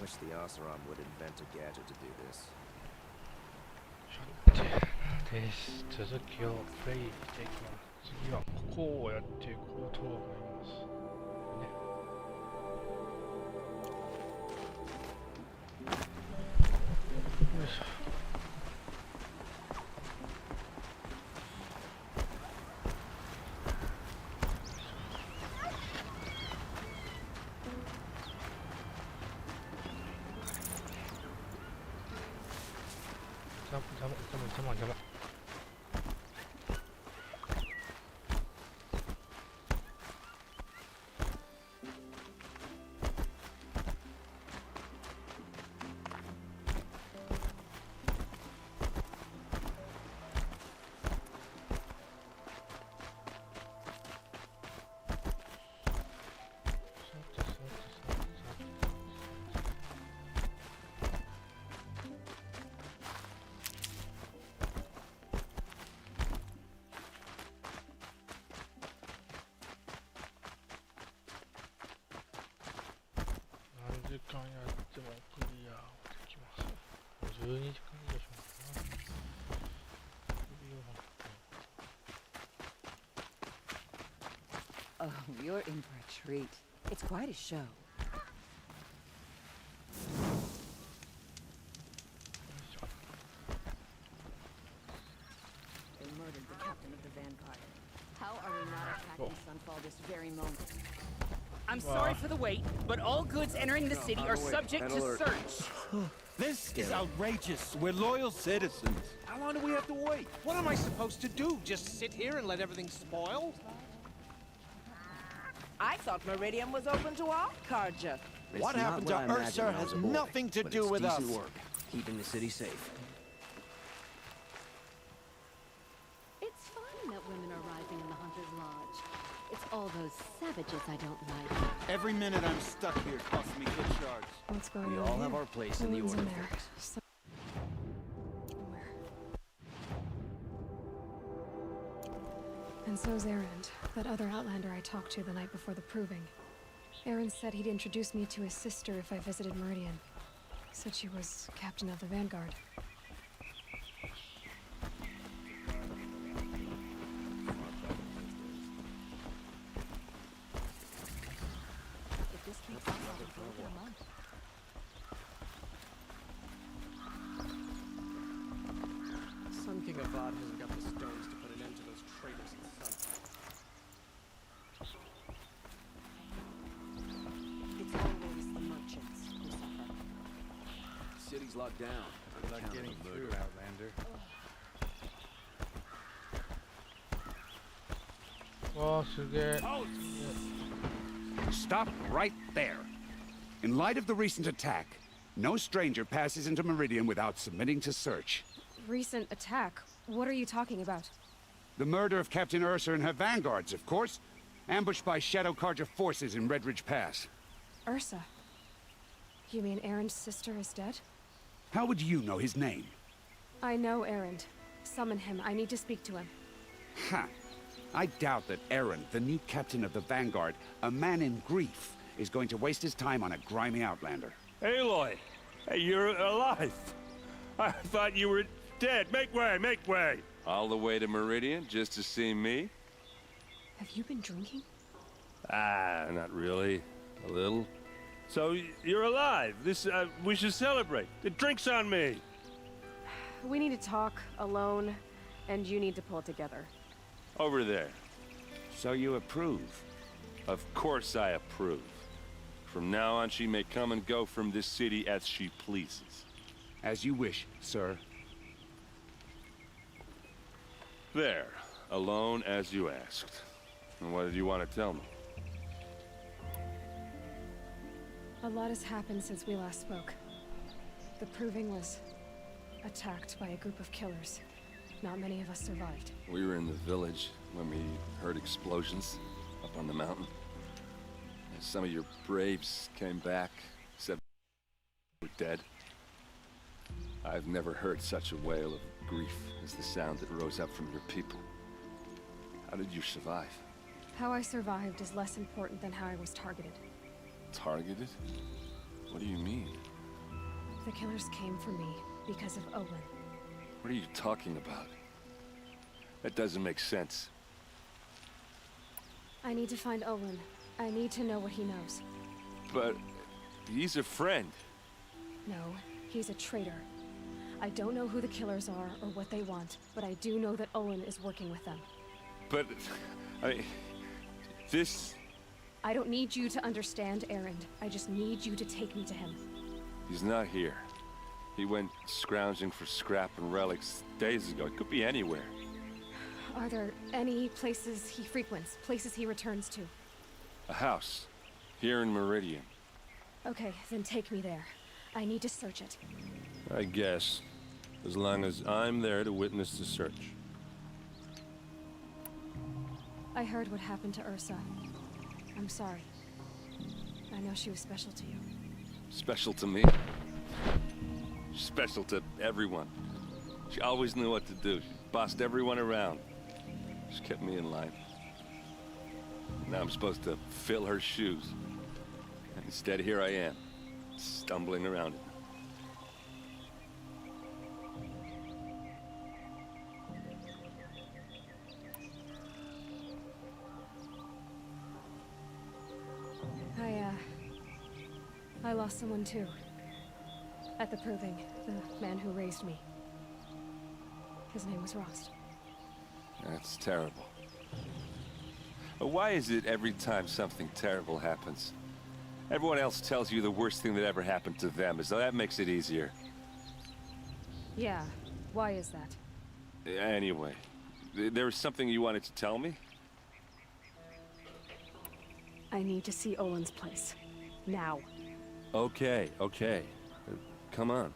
wish the Oseram would invent a gadget to do this. 자, 続きをプレイしていきます。次はここをやっていこうと思います。ね。よいしょ。邪魔。時間やってもクリアできます。12時間以上しますな。Oh, you're in for a treat. It's quite a show. They murdered the captain of the Vanguard. How are we not attacking Sunfall this very moment? I'm sorry for the wait, but all goods entering the city are subject to search. This is outrageous. We're loyal citizens. How long do we have to wait? What am I supposed to do? Just sit here and let everything spoil? I thought Meridian was open to all, Karja. What happened to Ursa has nothing to do with us. Work, keeping the city safe. It's fine that women are rising in the Hunter's Lodge. It's all those savages I don't like. Every minute I'm stuck here costs me good shards. What's going We on all here? have our place in the Someone's order. in there. Somewhere. And so's Erend, that other Outlander I talked to the night before the proving. Erend said he'd introduce me to his sister if I visited Meridian. Said she was captain of the Vanguard. If this keeps up, I'll be broke in a month. Sun King Avad hasn't got the stones to put an end to those traitors in the sun. It's always the merchants who suffer. The city's locked down. I'm not getting through, Outlander. 와, 쓰게. Stop right there. In light of the recent attack, no stranger passes into Meridian without submitting to search. Recent attack? What are you talking about? The murder of Captain Ursa and her vanguards, of course. Ambushed by Shadow Carja forces in Red Ridge Pass. Ursa? You mean Erend's sister is dead? How would you know his name? I know Erend. Summon him. I need to speak to him. Ha! I doubt that Aaron, the new captain of the Vanguard, a man in grief, is going to waste his time on a grimy outlander. Aloy! Hey, you're alive! I thought you were dead. Make way, make way! All the way to Meridian just to see me? Have you been drinking? Ah, not really. A little. So, you're alive. We should celebrate. The drink's on me! We need to talk, alone, and you need to pull it together. Over there. So you approve? Of course I approve. From now on, she may come and go from this city as she pleases. As you wish, sir. There. Alone as you asked. And what did you want to tell me? A lot has happened since we last spoke. The Proving was attacked by a group of killers. Not many of us survived. We were in the village when we heard explosions up on the mountain. And some of your braves came back, said we were dead. I've never heard such a wail of grief as the sound that rose up from your people. How did you survive? How I survived is less important than how I was targeted. Targeted? What do you mean? The killers came for me because of Owen. What are you talking about? That doesn't make sense. I need to find Owen. I need to know what he knows. But he's a friend. No, he's a traitor. I don't know who the killers are or what they want, but I do know that Owen is working with them. But, I mean, this... I don't need you to understand, Erend. I just need you to take me to him. He's not here. He went scrounging for scrap and relics days ago. It could be anywhere. Are there any places he frequents, places he returns to? A house. Here in Meridian. Okay, then take me there. I need to search it. I guess. As long as I'm there to witness the search. I heard what happened to Ursa. I'm sorry. I know she was special to you. Special to me? Special to everyone. She always knew what to do. She bossed everyone around. She kept me in line. Now I'm supposed to fill her shoes. And instead, here I am, stumbling around it. I lost someone too. At the proving, the man who raised me. His name was Rost. That's terrible. But why is it every time something terrible happens, everyone else tells you the worst thing that ever happened to them, as though that makes it easier? Yeah, why is that? Anyway, there was something you wanted to tell me? I need to see Owen's place. Now. Okay, okay. Come on.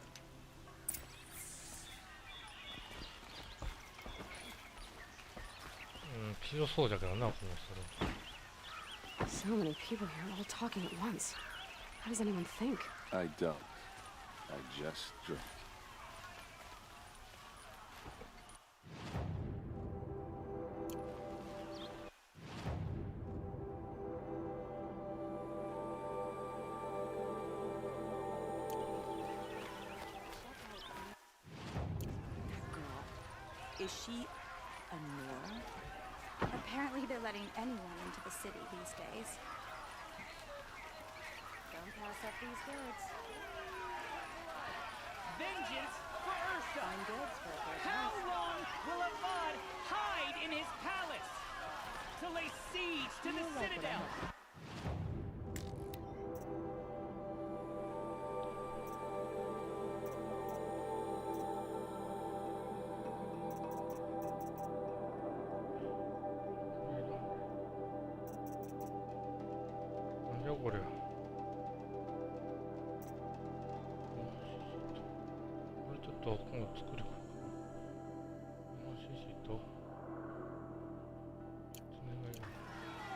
So many people here all talking at once. How does anyone think? I don't. I just drink. Is she a Nora? Apparently they're letting anyone into the city these days. Don't pass up these goods. Vengeance for Ursa! Fine goods for a good How price. long will Avad hide in his palace to lay siege to the citadel?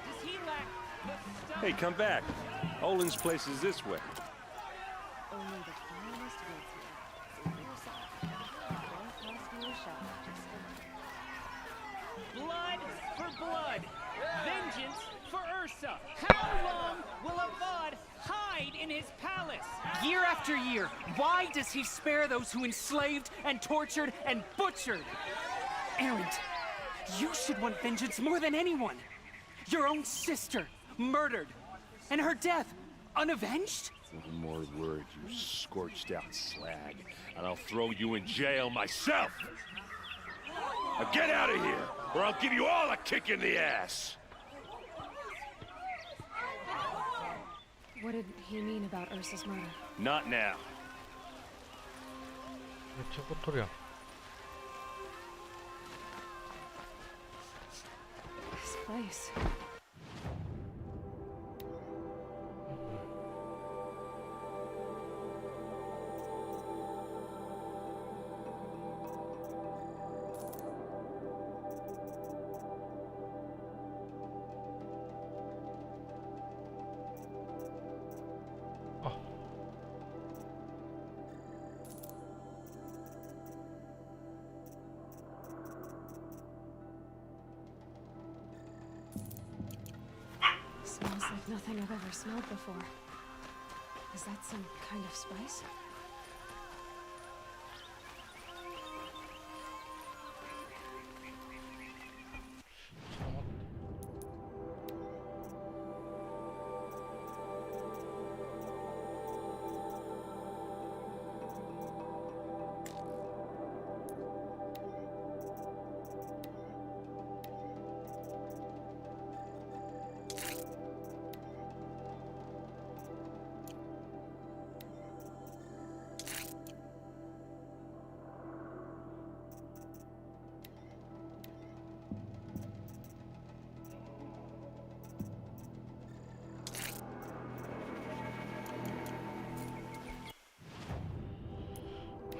Does he lack the stuff? Hey, come back. Olin's place is this way. Only the finest goods here. See for yourself. Don't cost me a shot. Blood for blood. Vengeance for Ursa. How long will Avad hide in his palace? Year after year, why does he spare those who enslaved and tortured and butchered? Erend, you should want vengeance more than anyone. Your own sister, murdered, and her death, unavenged? One more word, you scorched out slag, and I'll throw you in jail myself! Now get out of here, or I'll give you all a kick in the ass! What did he mean about Ursa's murder? Not now. This place. Smells like nothing I've ever smelled before. Is that some kind of spice?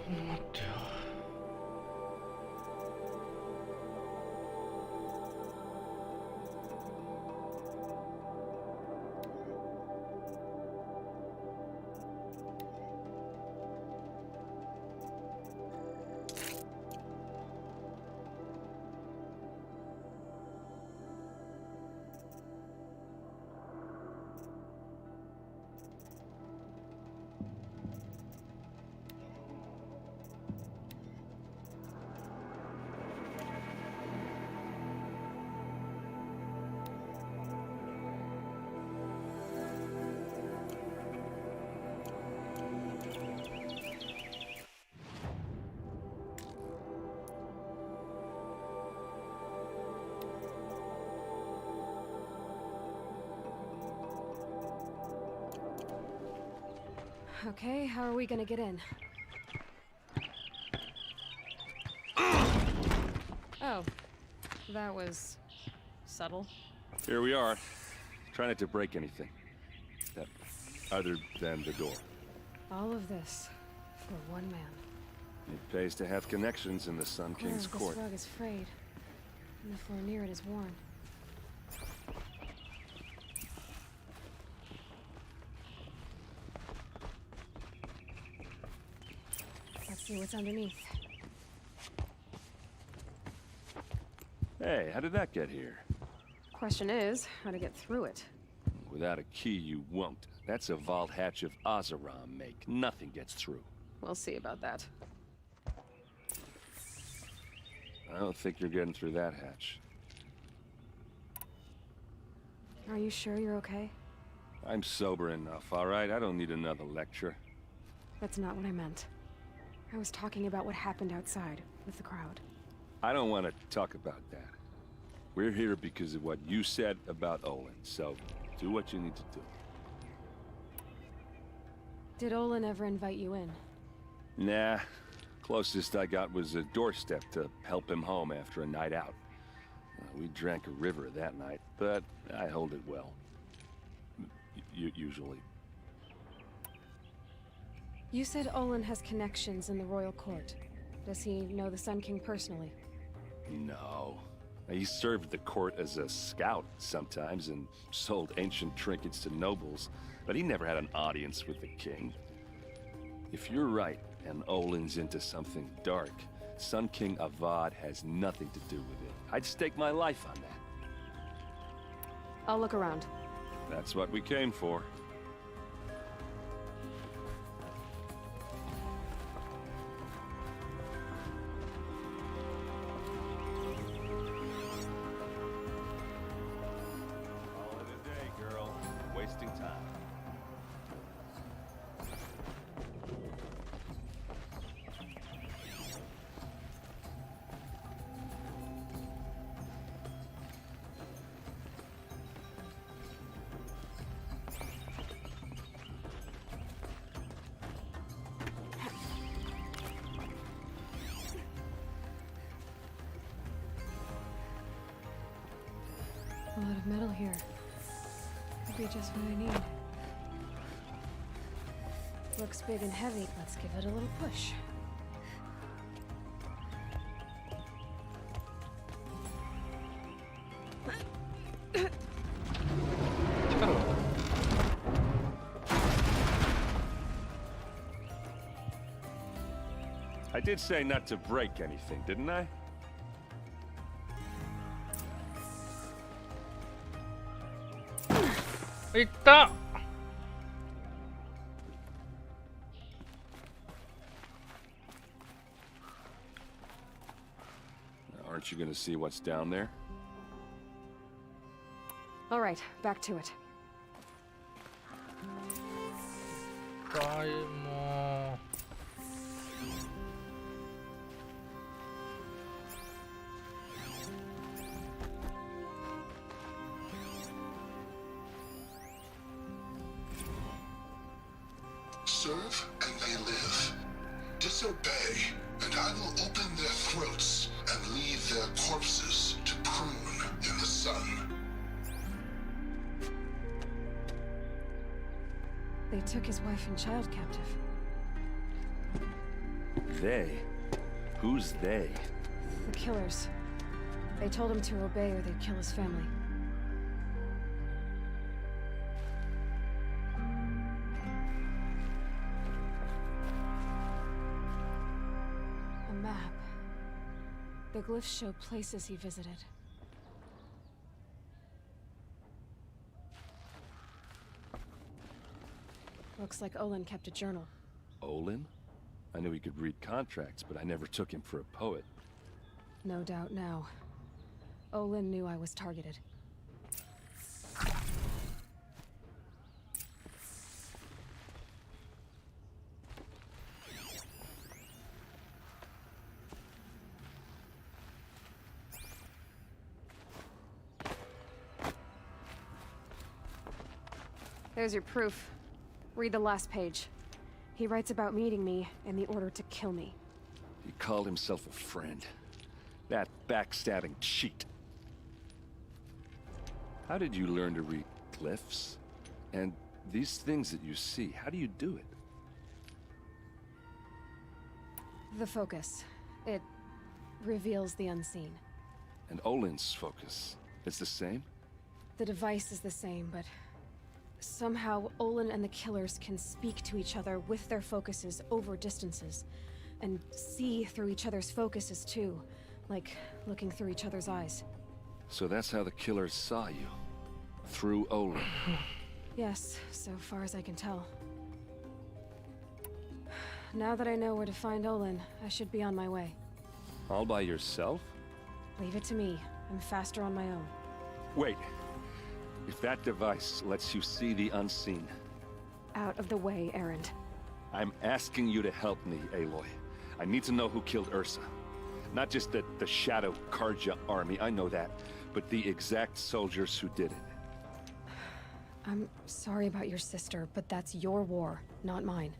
待ってよ。Okay, how are we gonna get in? Oh, that was subtle. Here we are. Try not to break anything. That other than the door. All of this for one man. It pays to have connections in the Sun King's court. This rug is frayed, and the floor near it is worn. Let's see what's underneath. Hey, how did that get here? Question is, how to get through it. Without a key, you won't. That's a vault hatch of Azeram make. Nothing gets through. We'll see about that. I don't think you're getting through that hatch. Are you sure you're okay? I'm sober enough, all right? I don't need another lecture. That's not what I meant. I was talking about what happened outside with the crowd. I don't want to talk about that. We're here because of what you said about Olin, so do what you need to do. Did Olin ever invite you in? Nah. Closest I got was a doorstep to help him home after a night out. We drank a river that night, but I hold it well. Usually. You said Olin has connections in the royal court. Does he know the Sun King personally? No. He served the court as a scout sometimes and sold ancient trinkets to nobles, but he never had an audience with the king. If you're right, and Olin's into something dark, Sun King Avad has nothing to do with it. I'd stake my life on that. I'll look around. That's what we came for. Call it a day, girl. Wasting time. A lot of metal here. Could be just what I need. Looks big and heavy. Let's give it a little push. I did say not to break anything, didn't I? Ita! Aren't you gonna see what's down there? All right, back to it. Calma. Serve and they live. Disobey, and I will open their throats and leave their corpses to prune in the sun. They took his wife and child captive. They? Who's they? The killers. They told him to obey or they'd kill his family. A map. The glyphs show places he visited. Looks like Olin kept a journal. Olin? I knew he could read contracts, but I never took him for a poet. No doubt now. Olin knew I was targeted. There's your proof. Read the last page. He writes about meeting me and the order to kill me. He called himself a friend. That backstabbing cheat. How did you learn to read glyphs? And these things that you see, how do you do it? The focus. It reveals the unseen. And Olin's focus is the same? The device is the same, but somehow Olin and the killers can speak to each other with their focuses over distances, and see through each other's focuses too, like looking through each other's eyes. So that's how the killers saw you? Through Olin? Yes, so far as I can tell. Now that I know where to find Olin, I should be on my way. All by yourself? Leave it to me. I'm faster on my own. Wait. If that device lets you see the unseen... Out of the way, Erend. I'm asking you to help me, Aloy. I need to know who killed Ursa. Not just the Shadow Karja army, I know that, but the exact soldiers who did it. I'm sorry about your sister, but that's your war, not mine.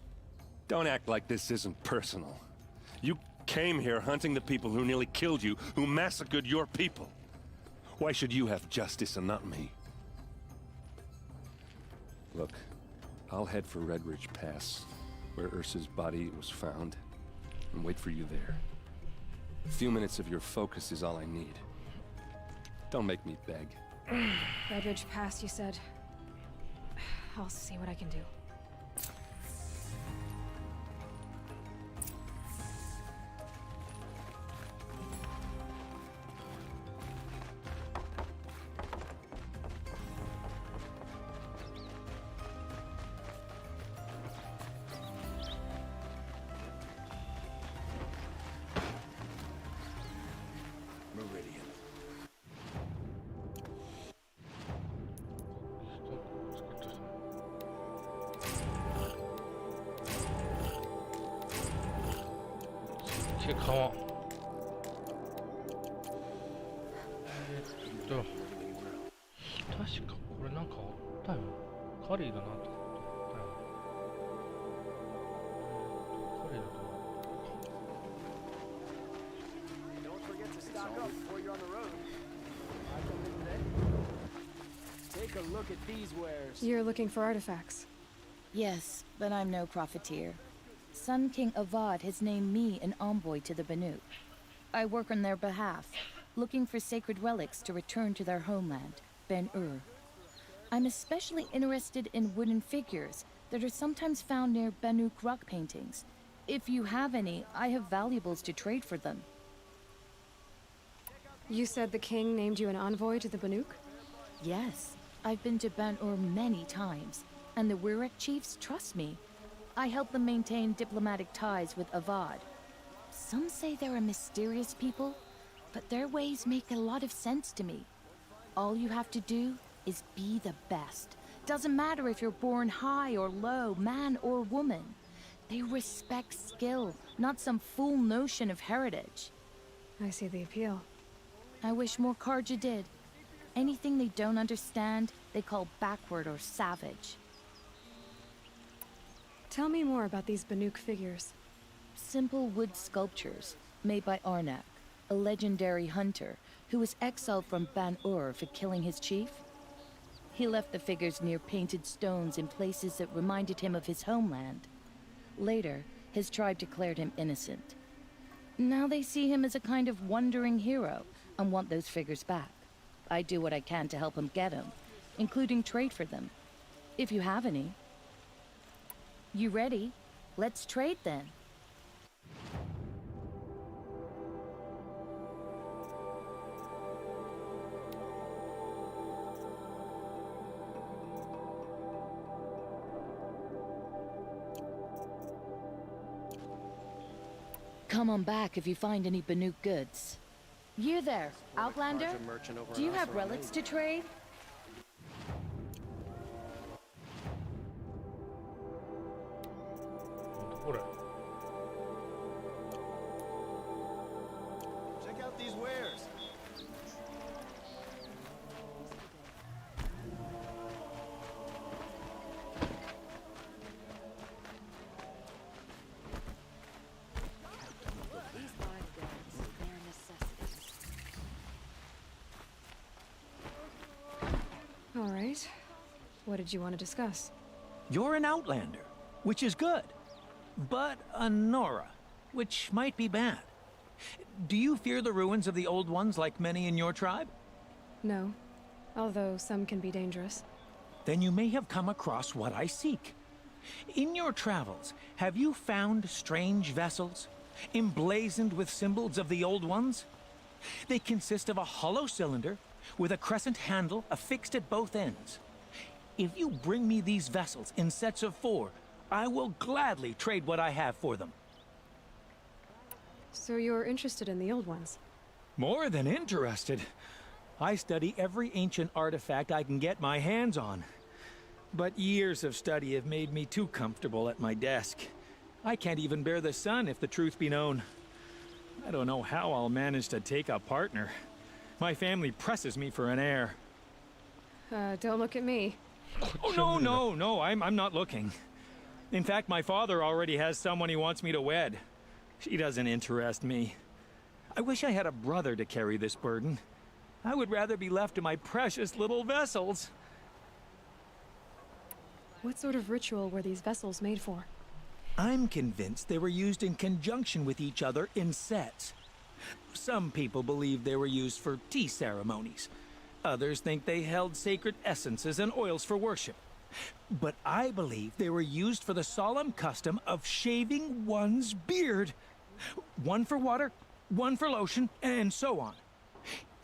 Don't act like this isn't personal. You came here hunting the people who nearly killed you, who massacred your people. Why should you have justice and not me? Look, I'll head for Red Ridge Pass, where Ursa's body was found, and wait for you there. A few minutes of your focus is all I need. Don't make me beg. Red Ridge Pass, you said? I'll see what I can do. 강화.確かこれなんかあったよ。カリーだなと思ったよ。カリーだと思う。 Don't forget to stock up before you're on the road. Take a look at these wares. You're looking for artifacts. Yes, but I'm no profiteer. Sun King Avad has named me an envoy to the Banuk. I work on their behalf, looking for sacred relics to return to their homeland, Ben-Ur. I'm especially interested in wooden figures that are sometimes found near Banuk rock paintings. If you have any, I have valuables to trade for them. You said the king named you an envoy to the Banuk? Yes, I've been to Ben-Ur many times, and the Wirek chiefs trust me. I help them maintain diplomatic ties with Avad. Some say they're a mysterious people, but their ways make a lot of sense to me. All you have to do is be the best. Doesn't matter if you're born high or low, man or woman. They respect skill, not some fool notion of heritage. I see the appeal. I wish more Karja did. Anything they don't understand, they call backward or savage. Tell me more about these Banuk figures. Simple wood sculptures made by Arnak, a legendary hunter who was exiled from Ban-Ur for killing his chief. He left the figures near painted stones in places that reminded him of his homeland. Later, his tribe declared him innocent. Now they see him as a kind of wandering hero and want those figures back. I do what I can to help him get them, including trade for them, if you have any. You ready? Let's trade then. Come on back if you find any Banuk goods. You there, Outlander? Do you have relics to trade? Check out these wares. These bodyguards, they're necessities. All right. What did you want to discuss? You're an outlander, which is good. But a Nora, which might be bad. Do you fear the ruins of the old ones like many in your tribe? No. Although some can be dangerous. Then you may have come across what I seek. In your travels, have you found strange vessels, emblazoned with symbols of the old ones? They consist of a hollow cylinder with a crescent handle affixed at both ends. If you bring me these vessels in sets of 4, I will gladly trade what I have for them. So you're interested in the old ones? More than interested. I study every ancient artifact I can get my hands on. But years of study have made me too comfortable at my desk. I can't even bear the sun, if the truth be known. I don't know how I'll manage to take a partner. My family presses me for an heir. Don't look at me. Oh, no, I'm not looking. In fact, my father already has someone he wants me to wed. She doesn't interest me. I wish I had a brother to carry this burden. I would rather be left to my precious little vessels. What sort of ritual were these vessels made for? I'm convinced they were used in conjunction with each other in sets. Some people believe they were used for tea ceremonies. Others think they held sacred essences and oils for worship. But I believe they were used for the solemn custom of shaving one's beard. One for water, one for lotion, and so on.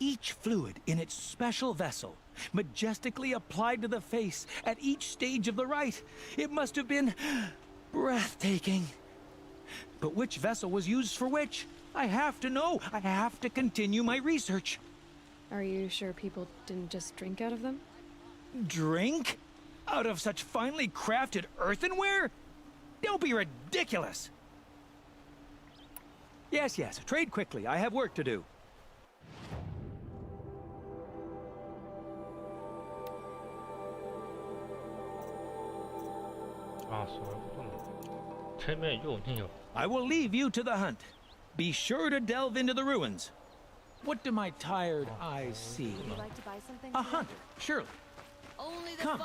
Each fluid in its special vessel, majestically applied to the face at each stage of the rite. It must have been breathtaking. But which vessel was used for which? I have to know. I have to continue my research. Are you sure people didn't just drink out of them? Drink? Out of such finely crafted earthenware? Don't be ridiculous! Yes, trade quickly. I have work to do. I will leave you to the hunt. Be sure to delve into the ruins. What do my tired eyes see? Would you like to buy something? A hunter, surely. Only the Come.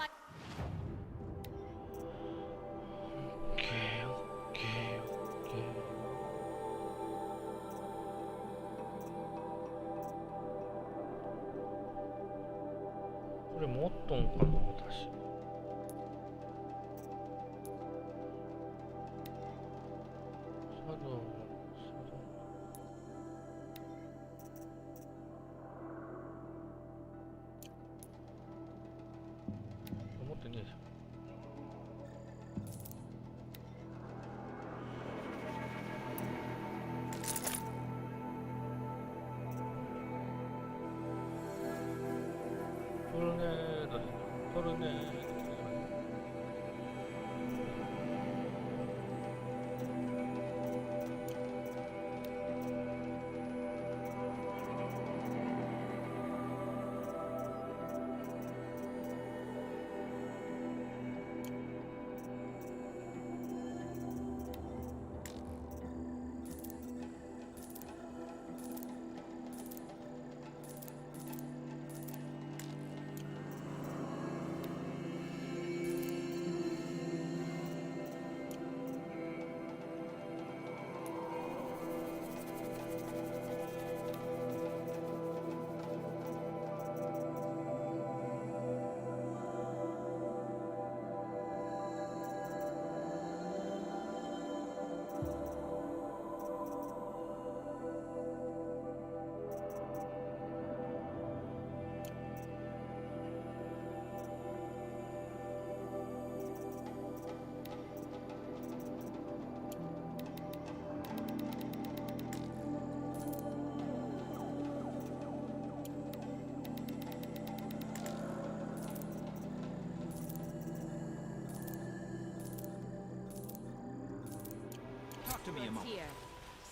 to me a moment. Here.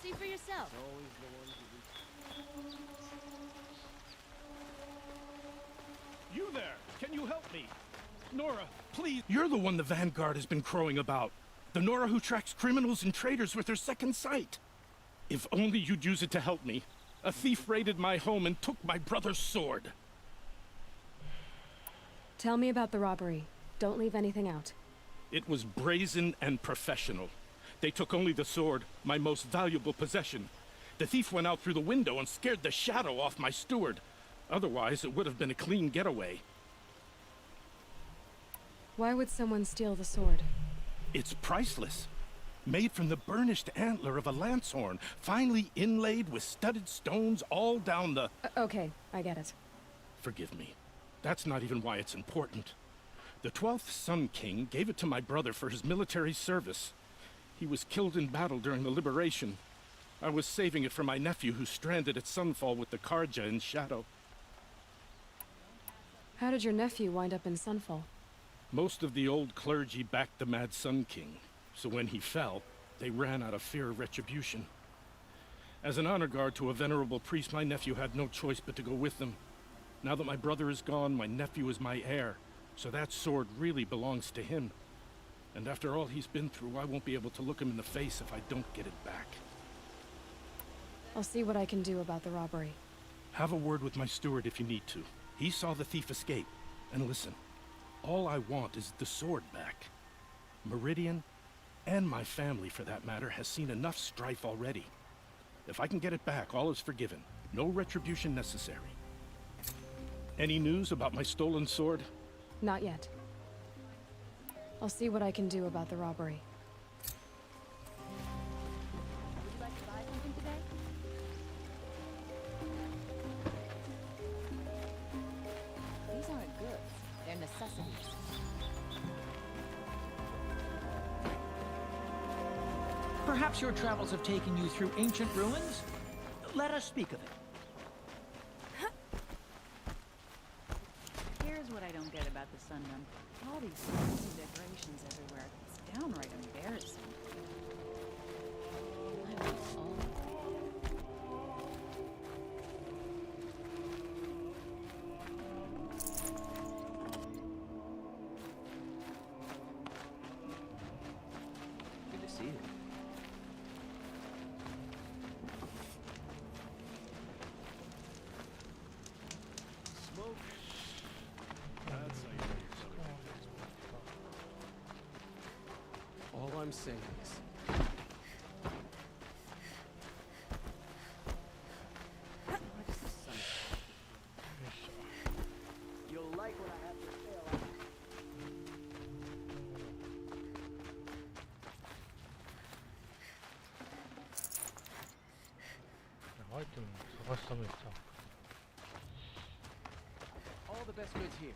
See for yourself. You there! Can you help me? Nora, please! You're the one the Vanguard has been crowing about. The Nora who tracks criminals and traitors with her second sight. If only you'd use it to help me. A thief raided my home and took my brother's sword. Tell me about the robbery. Don't leave anything out. It was brazen and professional. They took only the sword, my most valuable possession. The thief went out through the window and scared the shadow off my steward. Otherwise, it would have been a clean getaway. Why would someone steal the sword? It's priceless. Made from the burnished antler of a lancehorn, finely inlaid with studded stones all down the... Okay, I get it. Forgive me. That's not even why it's important. The 12th Sun King gave it to my brother for his military service. He was killed in battle during the liberation. I was saving it for my nephew who's stranded at Sunfall with the Karja in Shadow. How did your nephew wind up in Sunfall? Most of the old clergy backed the Mad Sun King, so when he fell, they ran out of fear of retribution. As an honor guard to a venerable priest, my nephew had no choice but to go with them. Now that my brother is gone, my nephew is my heir, so that sword really belongs to him. And after all he's been through, I won't be able to look him in the face if I don't get it back. I'll see what I can do about the robbery. Have a word with my steward if you need to. He saw the thief escape. And listen, all I want is the sword back. Meridian, and my family for that matter, has seen enough strife already. If I can get it back, all is forgiven. No retribution necessary. Any news about my stolen sword? Not yet. I'll see what I can do about the robbery. Would you like to buy something today? These aren't goods. They're necessities. Perhaps your travels have taken you through ancient ruins? Let us speak of it. Here's what I don't get about the Sundom. All these fancy decorations everywhere. It's downright embarrassing. Good to see you. Smoke. That's how you make All I'm saying is, what is the sun? You'll like what I have to say. 아이템 사가시다면 있다. All the best goods here.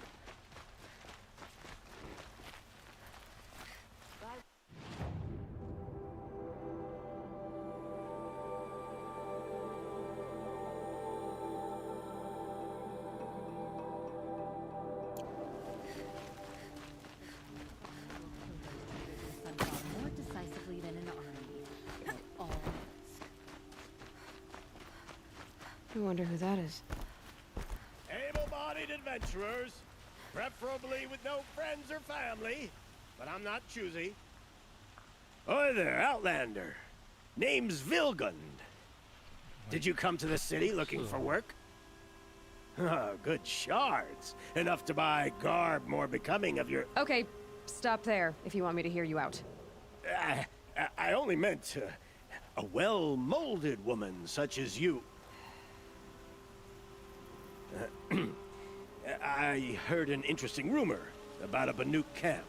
More decisively than an army. At all risk. I wonder who that is. Able-bodied adventurers, preferably with no friends or family, but I'm not choosy. Oi there, Outlander. Name's Vilgund. Did you come to the city looking for work? Oh, good shards. Enough to buy garb more becoming of your... Okay, stop there if you want me to hear you out. I only meant a well-molded woman such as you. I heard an interesting rumor about a Banuk camp.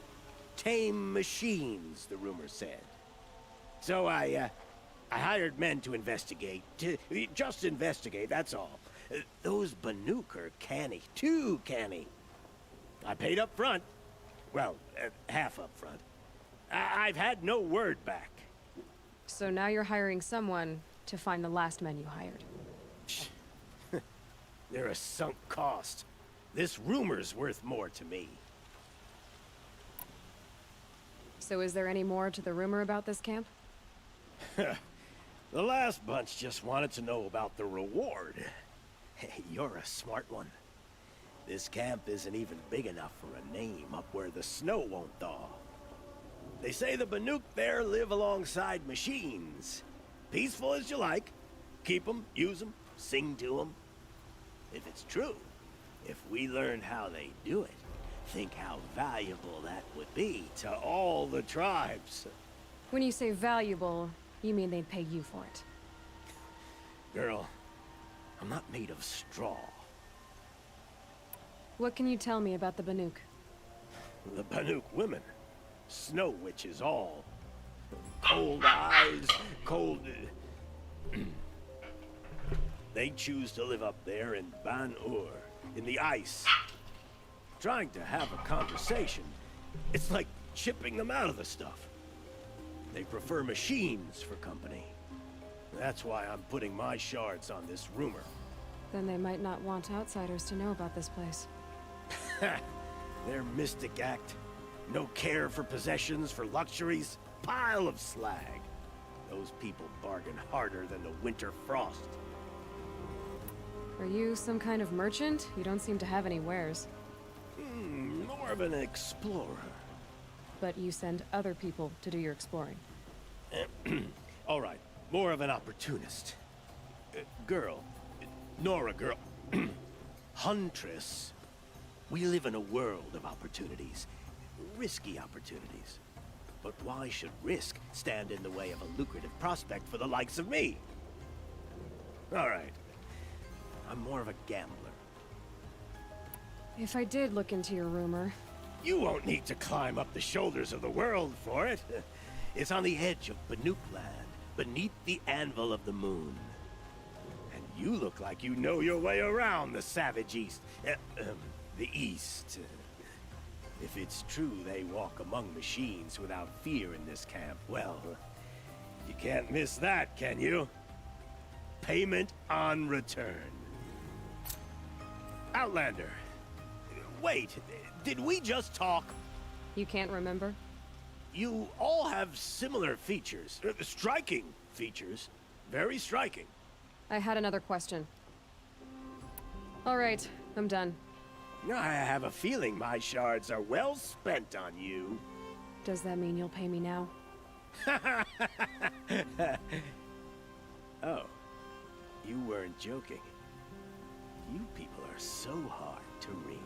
Tame machines, the rumor said. So I hired men to investigate. Just investigate, that's all. Those Banuk are canny, too canny. I paid up front. Well, half up front. I've had no word back. So now you're hiring someone to find the last men you hired. They're a sunk cost. This rumor's worth more to me. So is there any more to the rumor about this camp? The last bunch just wanted to know about the reward. Hey, you're a smart one. This camp isn't even big enough for a name up where the snow won't thaw. They say the Banuk there live alongside machines. Peaceful as you like. Keep them, use them, sing to them. If it's true, if we learned how they do it, think how valuable that would be to all the tribes. When you say valuable, you mean they'd pay you for it. Girl, I'm not made of straw. What can you tell me about the Banuk? The Banuk women. Snow witches all. Cold eyes, cold... They choose to live up there in Ban-Ur, in the ice. Trying to have a conversation, it's like chipping them out of the stuff. They prefer machines for company. That's why I'm putting my shards on this rumor. Then they might not want outsiders to know about this place. Their mystic act. No care for possessions, for luxuries. Pile of slag. Those people bargain harder than the winter frost. Are you some kind of merchant? You don't seem to have any wares. More of an explorer. But you send other people to do your exploring. All right, more of an opportunist. Girl. Nora, girl. Huntress. We live in a world of opportunities. Risky opportunities. But why should risk stand in the way of a lucrative prospect for the likes of me? All right. I'm more of a gambler. If I did look into your rumor... You won't need to climb up the shoulders of the world for it. It's on the edge of Banuk land, beneath the anvil of the moon. And you look like you know your way around the savage east. The east. If it's true they walk among machines without fear in this camp, well, you can't miss that, can you? Payment on return. Outlander. Wait, did we just talk? You can't remember? You all have similar features. Striking features. Very striking. I had another question. All right, I'm done. I have a feeling my shards are well spent on you. Does that mean you'll pay me now? Oh, you weren't joking. You people are so hard to read.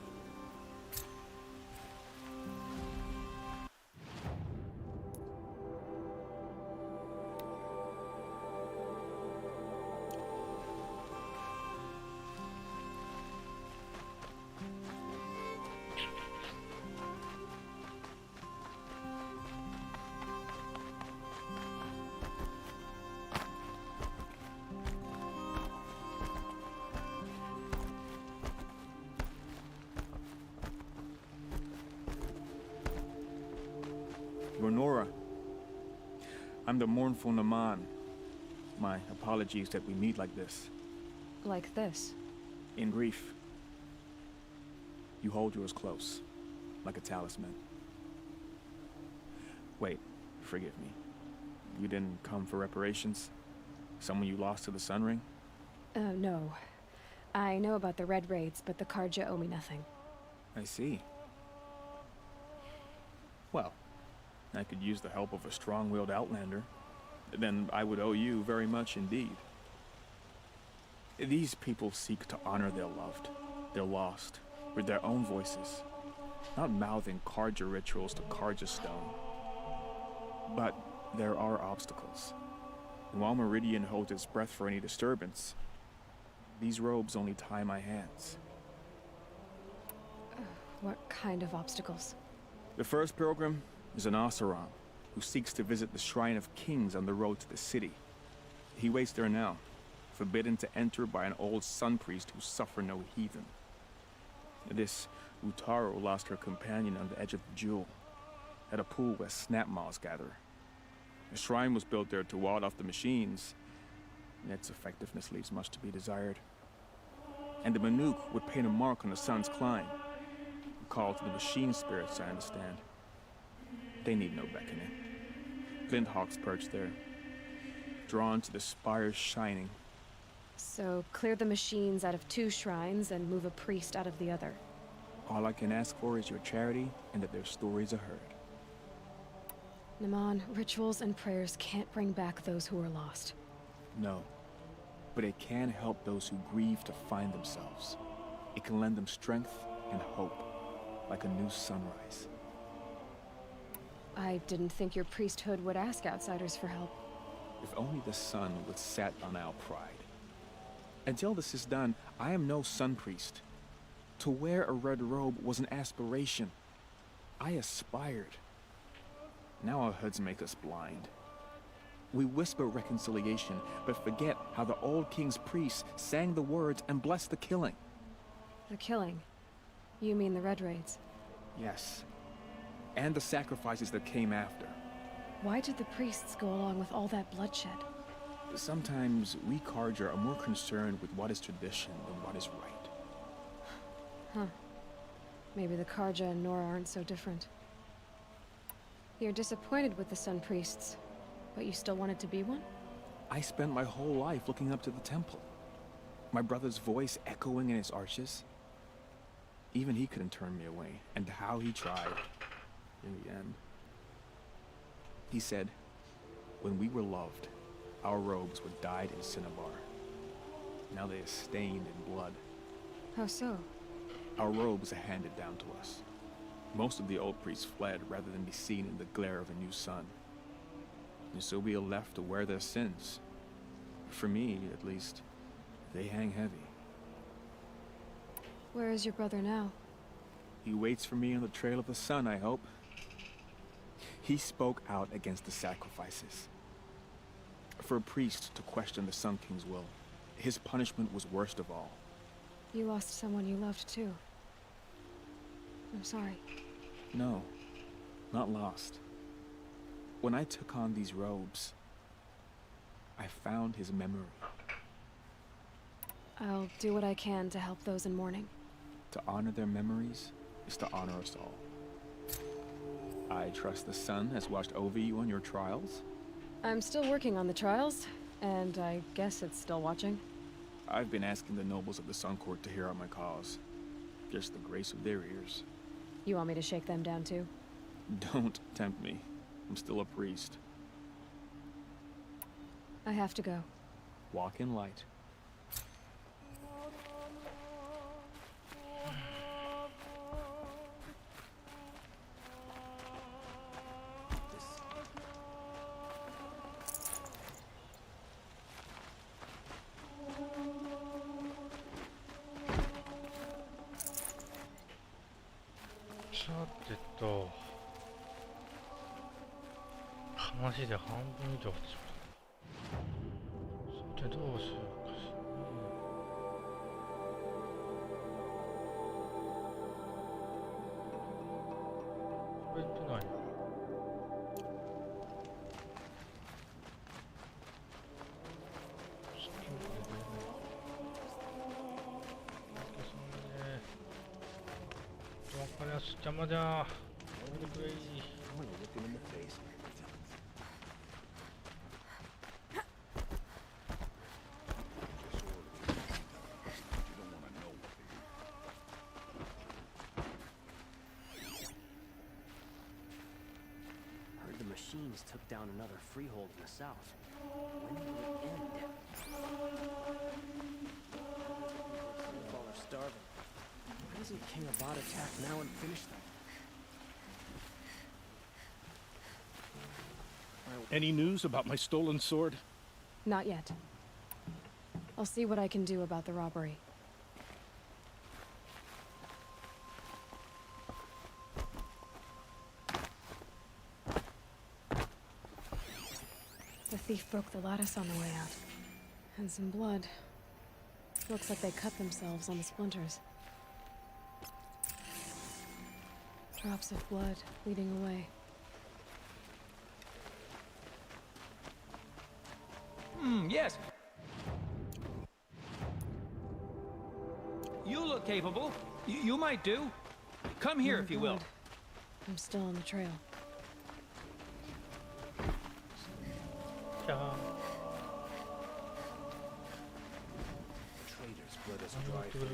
You're Nora. I'm the mournful Naman. My apologies that we meet like this. Like this? In grief. You hold yours close, like a talisman. Wait, forgive me. You didn't come for reparations? Someone you lost to the Sun Ring? No. I know about the Red Raids, but the Karja owe me nothing. I see. Well, I could use the help of a strong-willed outlander. Then I would owe you very much indeed. These people seek to honor their loved, their lost, with their own voices, not mouthing Karja rituals to Karja stone. But there are obstacles. And while Meridian holds its breath for any disturbance, these robes only tie my hands. What kind of obstacles? The first pilgrim is an Oseram who seeks to visit the Shrine of Kings on the road to the city. He waits there now, forbidden to enter by an old sun priest who suffer no heathen. This Utaro lost her companion on the edge of the Jewel, at a pool where snap moths gather. The shrine was built there to ward off the machines, and its effectiveness leaves much to be desired. And the Banuk would paint a mark on the sun's climb, a call to the machine spirits, I understand. They need no beckoning. Flint hawks perch there. drawn to the spires shining. So, clear the machines out of 2 shrines and move a priest out of the other. All I can ask for is your charity and that their stories are heard. Naman, rituals and prayers can't bring back those who are lost. No. But it can help those who grieve to find themselves. It can lend them strength and hope, like a new sunrise. I didn't think your priesthood would ask outsiders for help. If only the sun would set on our pride. Until this is done, I am no sun priest. To wear a red robe was an aspiration. I aspired. Now our hoods make us blind. We whisper reconciliation, but forget how the old king's priests sang the words and blessed the killing. The killing? You mean the Red Raids? Yes. And the sacrifices that came after. Why did the priests go along with all that bloodshed? Sometimes we Karja are more concerned with what is tradition than what is right. Huh. Maybe the Karja and Nora aren't so different. You're disappointed with the Sun Priests, but you still wanted to be one? I spent my whole life looking up to the temple. My brother's voice echoing in its arches. Even he couldn't turn me away, and how he tried. In the end. He said, when we were loved, our robes were dyed in cinnabar. Now they are stained in blood. How so? Our robes are handed down to us. Most of the old priests fled rather than be seen in the glare of a new sun. And so we are left to wear their sins. For me, at least, they hang heavy. Where is your brother now? He waits for me on the trail of the sun, I hope. He spoke out against the sacrifices. For a priest to question the Sun King's will, his punishment was worst of all. You lost someone you loved too. I'm sorry. No, not lost. When I took on these robes, I found his memory. I'll do what I can to help those in mourning. To honor their memories is to honor us all. I trust the sun has watched over you on your trials. I'm still working on the trials, and I guess it's still watching. I've been asking the nobles of the Sun Court to hear out my cause. Just the grace of their ears. You want me to shake them down too? Don't tempt me. I'm still a priest. I have to go. Walk in light.話で半分以上落ちました。さてどうしようかしら。これって何？わかりやすい邪魔じゃん。やめてくれいい。Machines took down another freehold in the south. When will it end? People are starving. Why doesn't King Avad attack now and finish them? Any news about my stolen sword? Not yet. I'll see what I can do about the robbery. The thief broke the lattice on the way out. And some blood. Looks like they cut themselves on the splinters. Drops of blood leading away. Yes. You look capable. You might do. Come here if you will. I'm still on the trail. Let us drive through.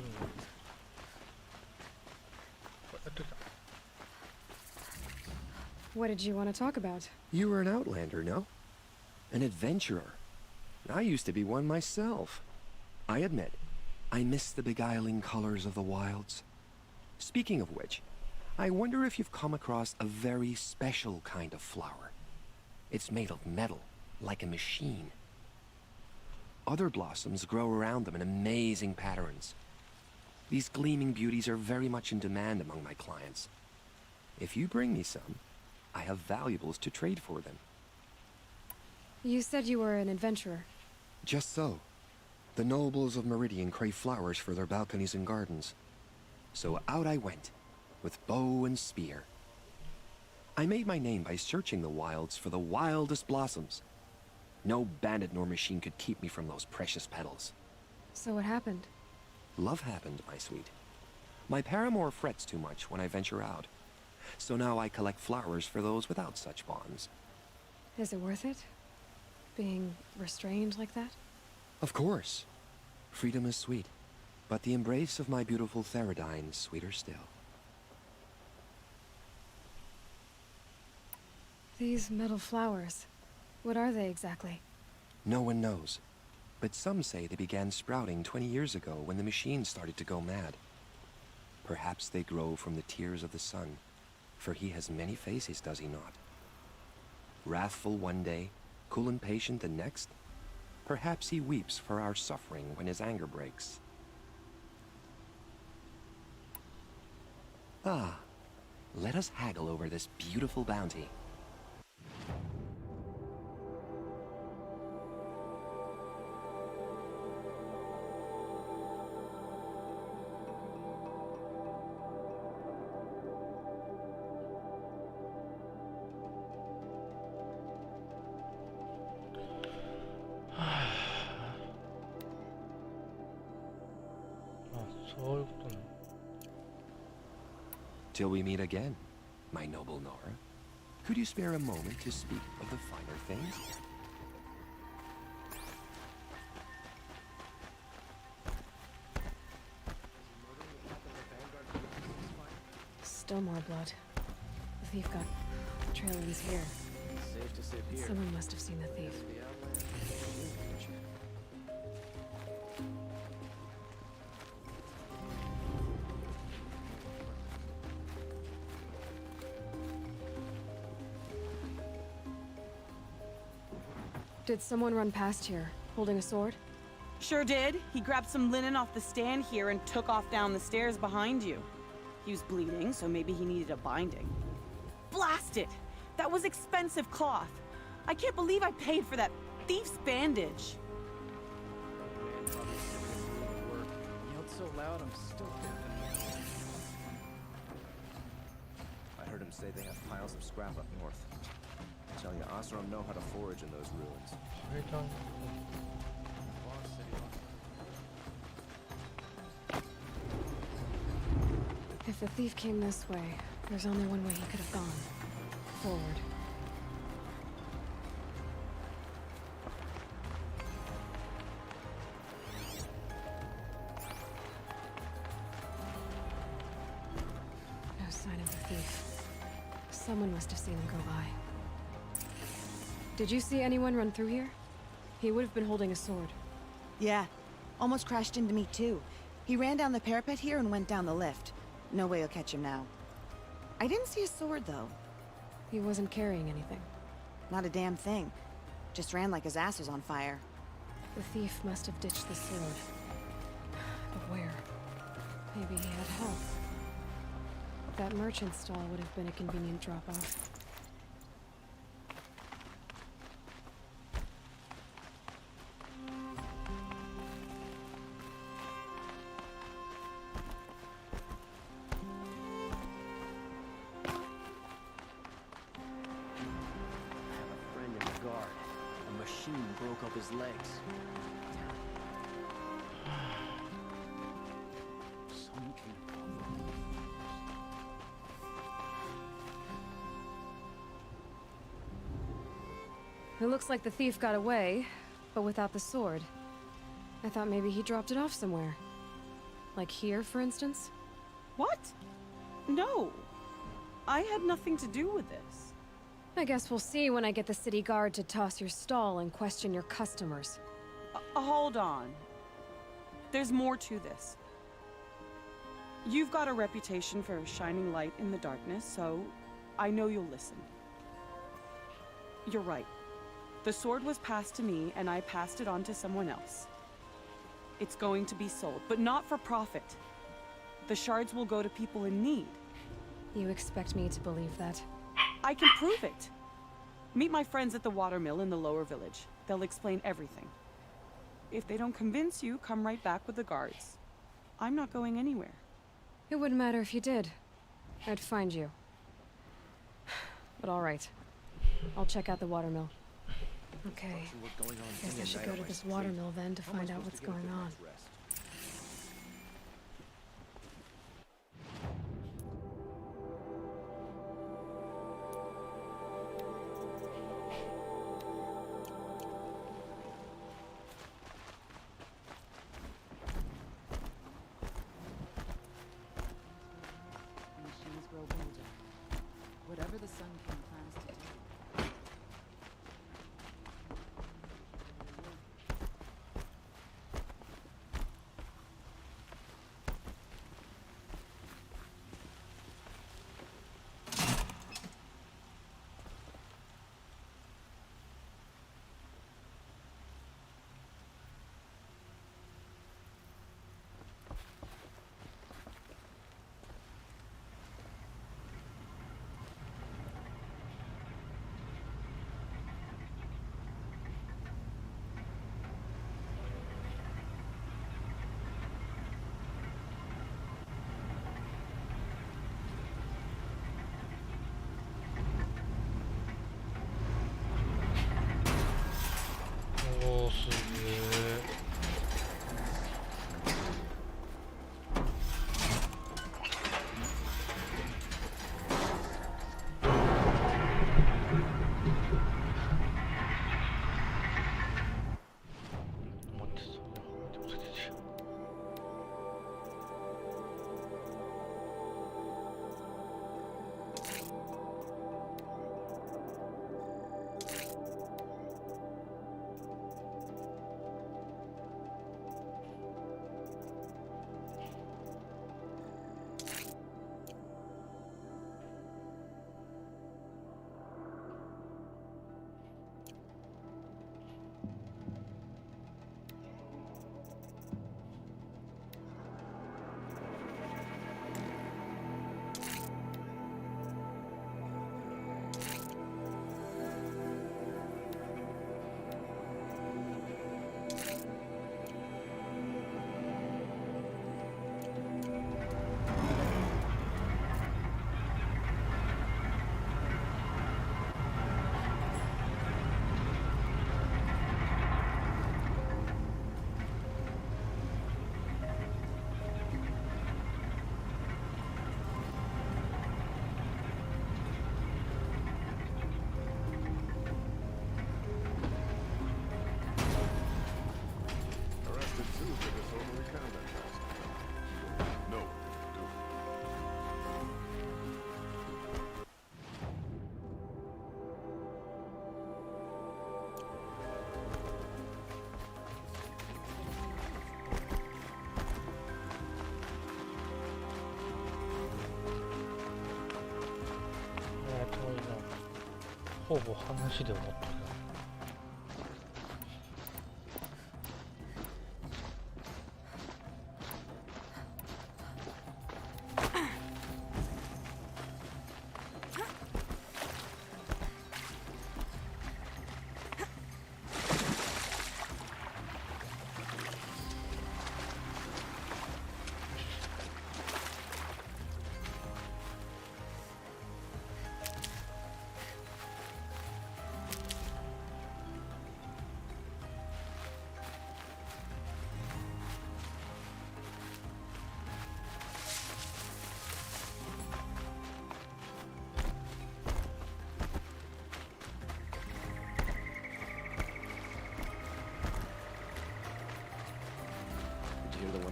What did you want to talk about? You were an outlander, no? An adventurer. I used to be one myself. I admit, I miss the beguiling colors of the wilds. Speaking of which, I wonder if you've come across a very special kind of flower. It's made of metal, like a machine. Other blossoms grow around them in amazing patterns. These gleaming beauties are very much in demand among my clients. If you bring me some, I have valuables to trade for them. You said you were an adventurer. Just so. The nobles of Meridian crave flowers for their balconies and gardens. So out I went, with bow and spear. I made my name by searching the wilds for the wildest blossoms. No bandit nor machine could keep me from those precious petals. So what happened? Love happened, my sweet. My paramour frets too much when I venture out. So now I collect flowers for those without such bonds. Is it worth it? Being restrained like that? Of course. Freedom is sweet, but the embrace of my beautiful Theradine is sweeter still. These metal flowers, what are they exactly? No one knows, but some say they began sprouting 20 years ago when the machine started to go mad. Perhaps they grow from the tears of the sun, for he has many faces, does he not? Wrathful one day, cool and patient the next. Perhaps he weeps for our suffering when his anger breaks. Ah, let us haggle over this beautiful bounty. Till we meet again, my noble Nora. Could you spare a moment to speak of the finer things? Still more blood. The thief got trailings here. Safe to sit here. Someone must have seen the thief. Did someone run past here, holding a sword? Sure did. He grabbed some linen off the stand here and took off down the stairs behind you. He was bleeding, so maybe he needed a binding. Blast it! That was expensive cloth. I can't believe I paid for that thief's bandage. Man probably didn't work. Yelled so loud, I'm still deaf. I heard him say they have piles of scrap up north. I tell you, Oseram know how to forage in those ruins. If the thief came this way, there's only one way he could have gone. Forward. No sign of the thief. Someone must have seen him go by. Did you see anyone run through here? He would have been holding a sword. Yeah. Almost crashed into me, too. He ran down the parapet here and went down the lift. No way I'll catch him now. I didn't see a sword, though. He wasn't carrying anything. Not a damn thing. Just ran like his ass was on fire. The thief must have ditched the sword. But where? Maybe he had help. That merchant stall would have been a convenient drop-off. Broke up his legs. Some It looks like the thief got away, but without the sword. I thought maybe he dropped it off somewhere. Like here, for instance? What? No. I had nothing to do with this. I guess we'll see when I get the city guard to toss your stall and question your customers. Hold on. There's more to this. You've got a reputation for shining light in the darkness, so I know you'll listen. You're right. The sword was passed to me, and I passed it on to someone else. It's going to be sold, but not for profit. The shards will go to people in need. You expect me to believe that? I can prove it. Meet my friends at the watermill in the lower village. They'll explain everything. If they don't convince you, come right back with the guards. I'm not going anywhere. It wouldn't matter if you did. I'd find you. But all right. I'll check out the watermill. Okay. Guess I should go to this watermill then to find out what's going on. Machines grow bolder. Whatever the Sun King plans to do.おー、すげえ。待ってさ、でもつけてる。Arrested too for disorderly conduct last night. No, do.遠いな。ほぼ話で思ったけど。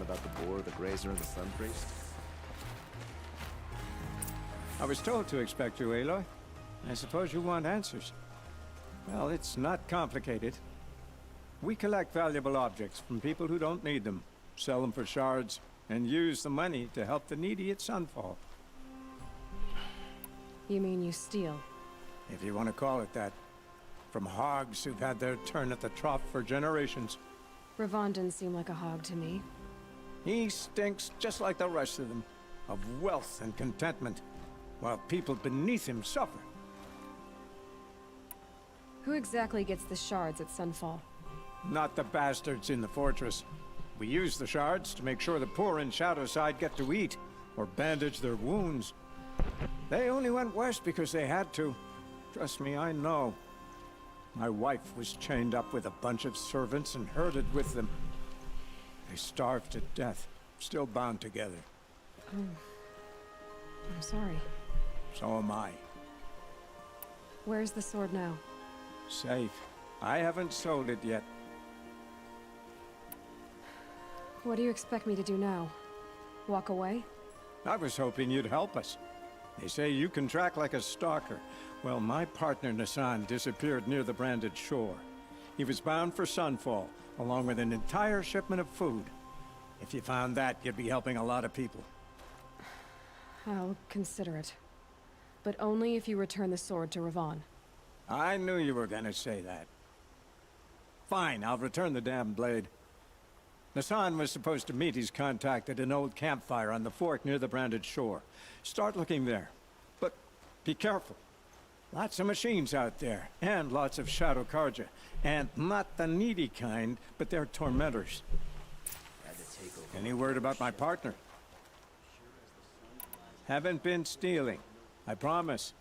about the boar, the grazer, and the sun priest? I was told to expect you, Aloy. I suppose you want answers. Well, it's not complicated. We collect valuable objects from people who don't need them, sell them for shards, and use the money to help the needy at Sunfall. You mean you steal? If you want to call it that. From hogs who've had their turn at the trough for generations. Ravon didn't seem like a hog to me. He stinks just like the rest of them, of wealth and contentment, while people beneath him suffer. Who exactly gets the shards at Sunfall? Not the bastards in the fortress. We use the shards to make sure the poor in Shadowside get to eat, or bandage their wounds. They only went west because they had to. Trust me, I know. My wife was chained up with a bunch of servants and herded with them. They starved to death, still bound together. Oh. I'm sorry. So am I. Where's the sword now? Safe. I haven't sold it yet. What do you expect me to do now? Walk away? I was hoping you'd help us. They say you can track like a stalker. Well, my partner Nassan disappeared near the branded shore. He was bound for Sunfall, along with an entire shipment of food. If you found that, you'd be helping a lot of people. I'll consider it. But only if you return the sword to Ravon. I knew you were gonna say that. Fine, I'll return the damn blade. Nassan was supposed to meet his contact at an old campfire on the fork near the branded shore. Start looking there. But be careful. Lots of machines out there, and lots of Shadow Karja. And not the needy kind, but they're tormentors. Any word about my partner? Haven't been stealing. I promise.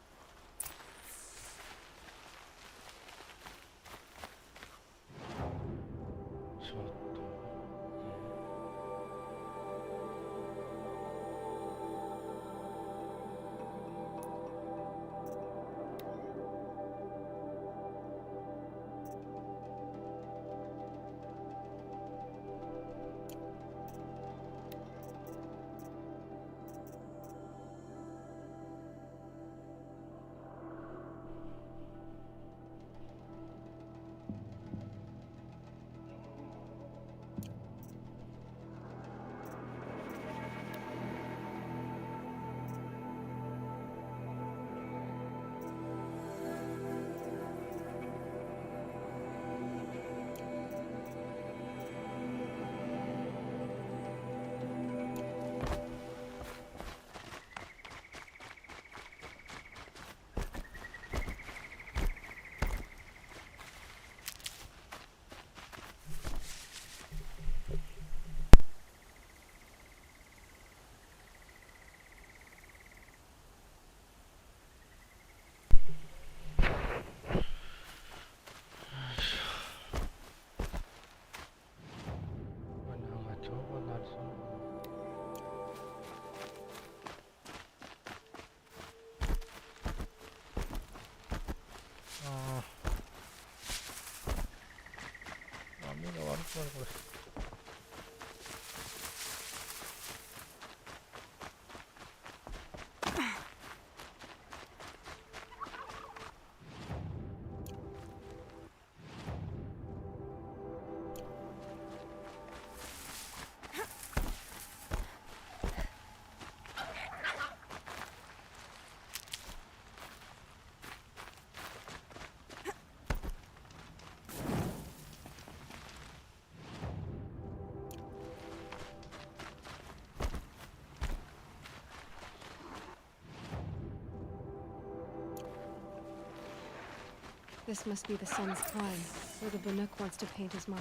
This must be the sun's prime, where the Banuk wants to paint his mark.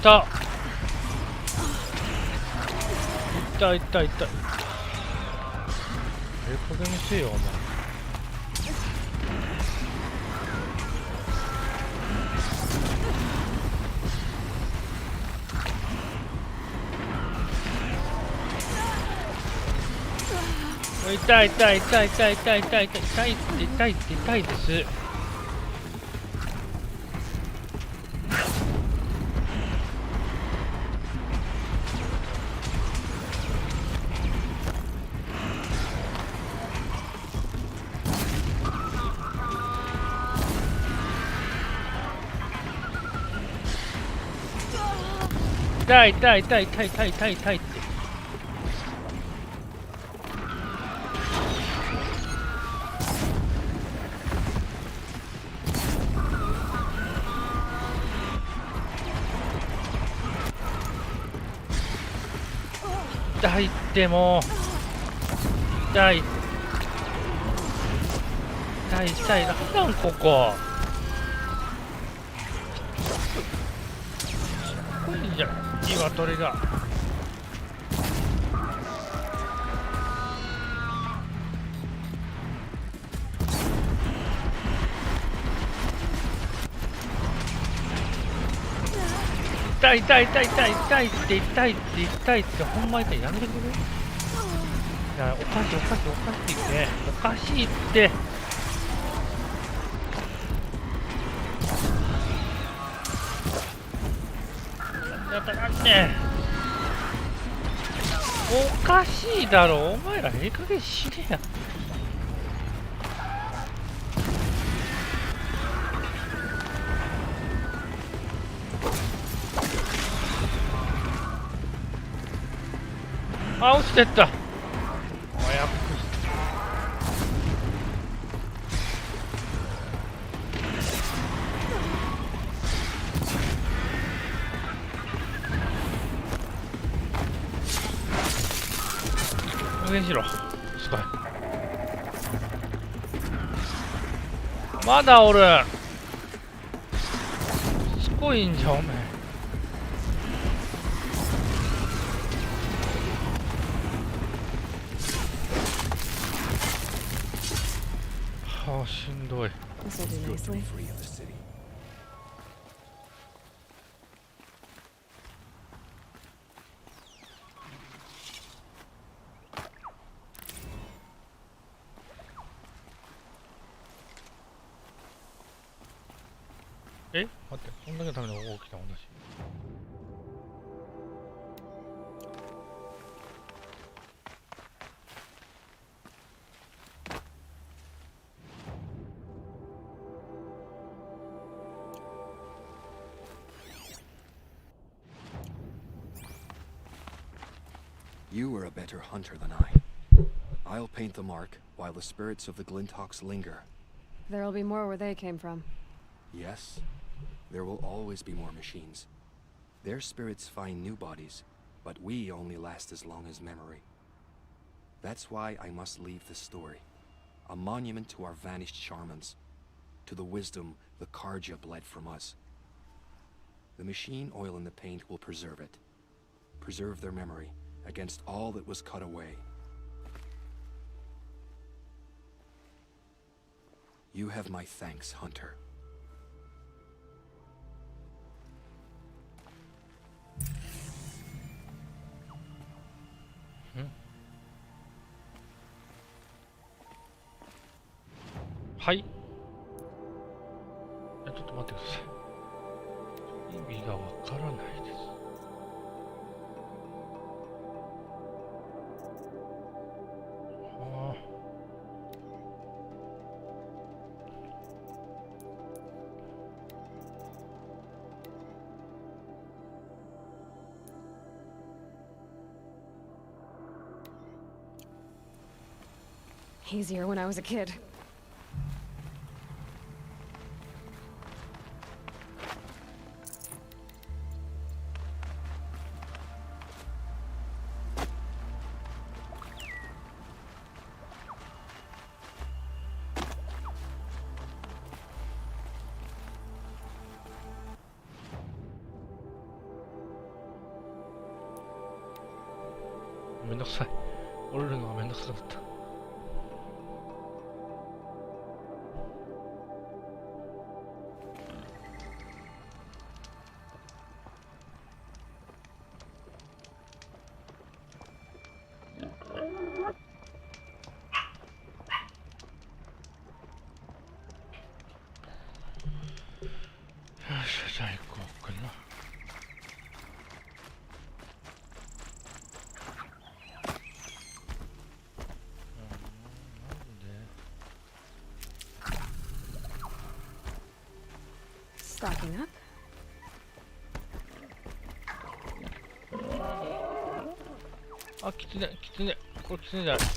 た。痛い痛い痛い。ええ加減にせえよお前。痛い痛い痛い痛い痛い痛い痛い痛い痛い痛いです。痛い痛い痛い痛い痛い痛い痛いって。痛いってもう痛い痛い痛い。なんなんここすごいじゃん鶏が。痛い痛い痛い痛い痛いって痛いって痛いってほんま痛い。やめてくれ。いやおかしいおかしいおかしいっておかしいって。やったなんねおかしいだろお前ら。ええ加減しねや。あ、落ちてった。上にしろ。すごい。まだおる。しつこいんじゃおめえ。はあ、しんどい。え、待って、こんだけのために大きな話。You were a better hunter than I. I'll paint the mark while the spirits of the Glinthawks linger. There'll be more where they came from. Yes, there will always be more machines. Their spirits find new bodies, but we only last as long as memory. That's why I must leave this story. A monument to our vanished shamans, to the wisdom the Karja bled from us. The machine oil in the paint will preserve it. Preserve their memory against all that was cut away. You have my thanks, Hunter.はい。いや、ちょっと待ってください。意味がわからないです。はあ。Easier when I was a kid. めんどくさい。降りるのがめんどくさかった。よし、じゃあ行こうかな。Stocking up. あ、キツネ、キツネ、これキツネじゃない。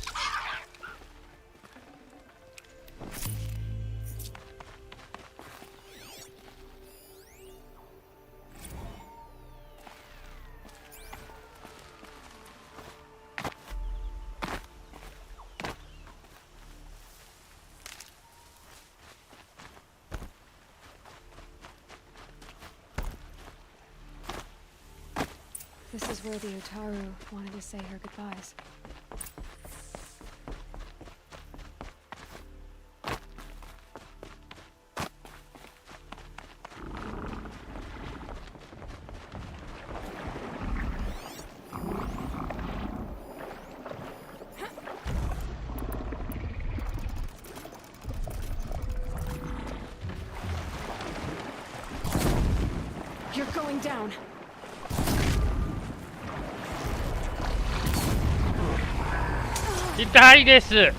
This is where the Otaru wanted to say her goodbyes. You're going down. 痛いです。痛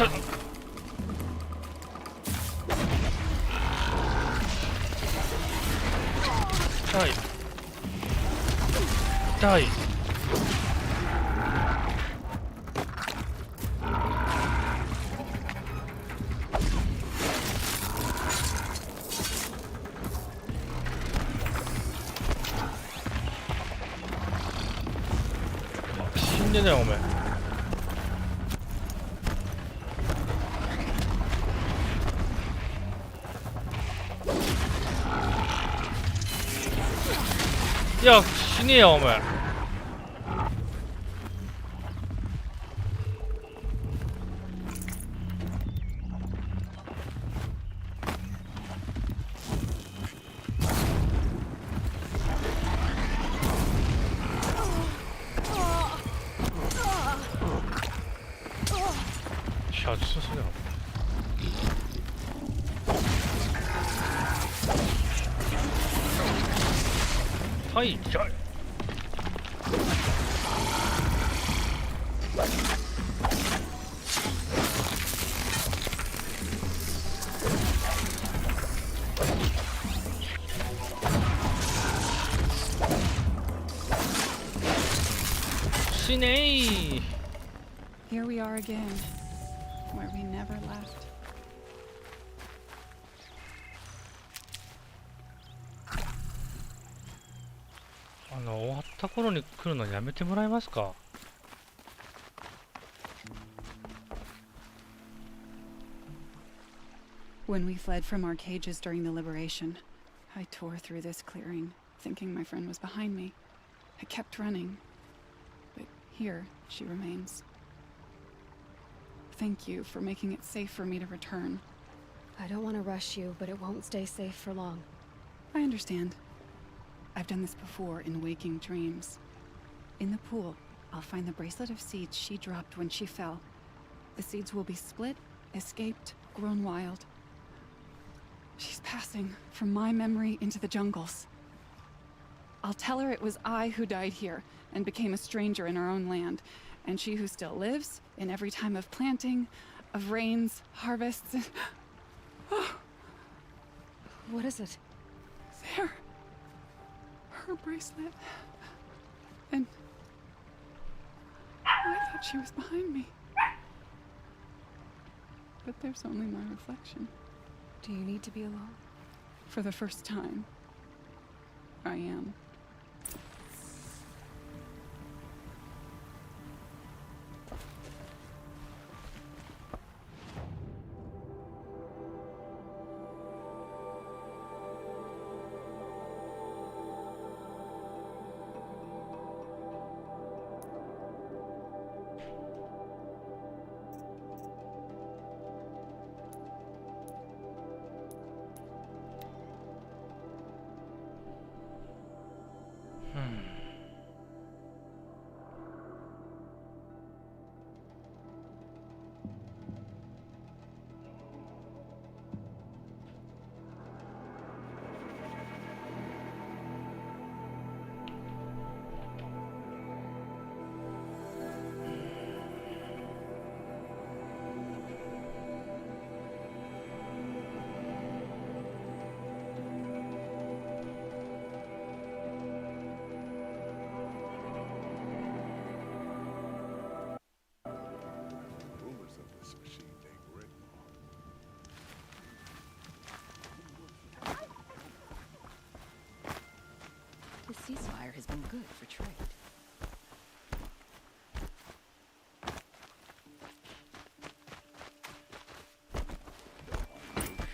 い。痛い。死んでねえおめえ。いや死ねえよおめえ。シャツすねえ。はい、じゃあ。死ねー。 Here we are again, where we never left. 終わった頃に来るのやめてもらえますか。When we fled from our cages during the liberation, I tore through this clearing, thinking my friend was behind me. I kept running, but here she remains. Thank you for making it safe for me to return. I don't want to rush you, but it won't stay safe for long. I understand. I've done this before in waking dreams. In the pool, I'll find the bracelet of seeds she dropped when she fell. The seeds will be split, escaped, grown wild. She's passing from my memory into the jungles. I'll tell her it was I who died here and became a stranger in our own land, and she who still lives in every time of planting, of rains, harvests, and... What is it? There. Her bracelet. And I thought she was behind me. But there's only my reflection. Do you need to be alone? For the first time, I am. Rumors of this machine named Redlaw. The ceasefire has been good for trade.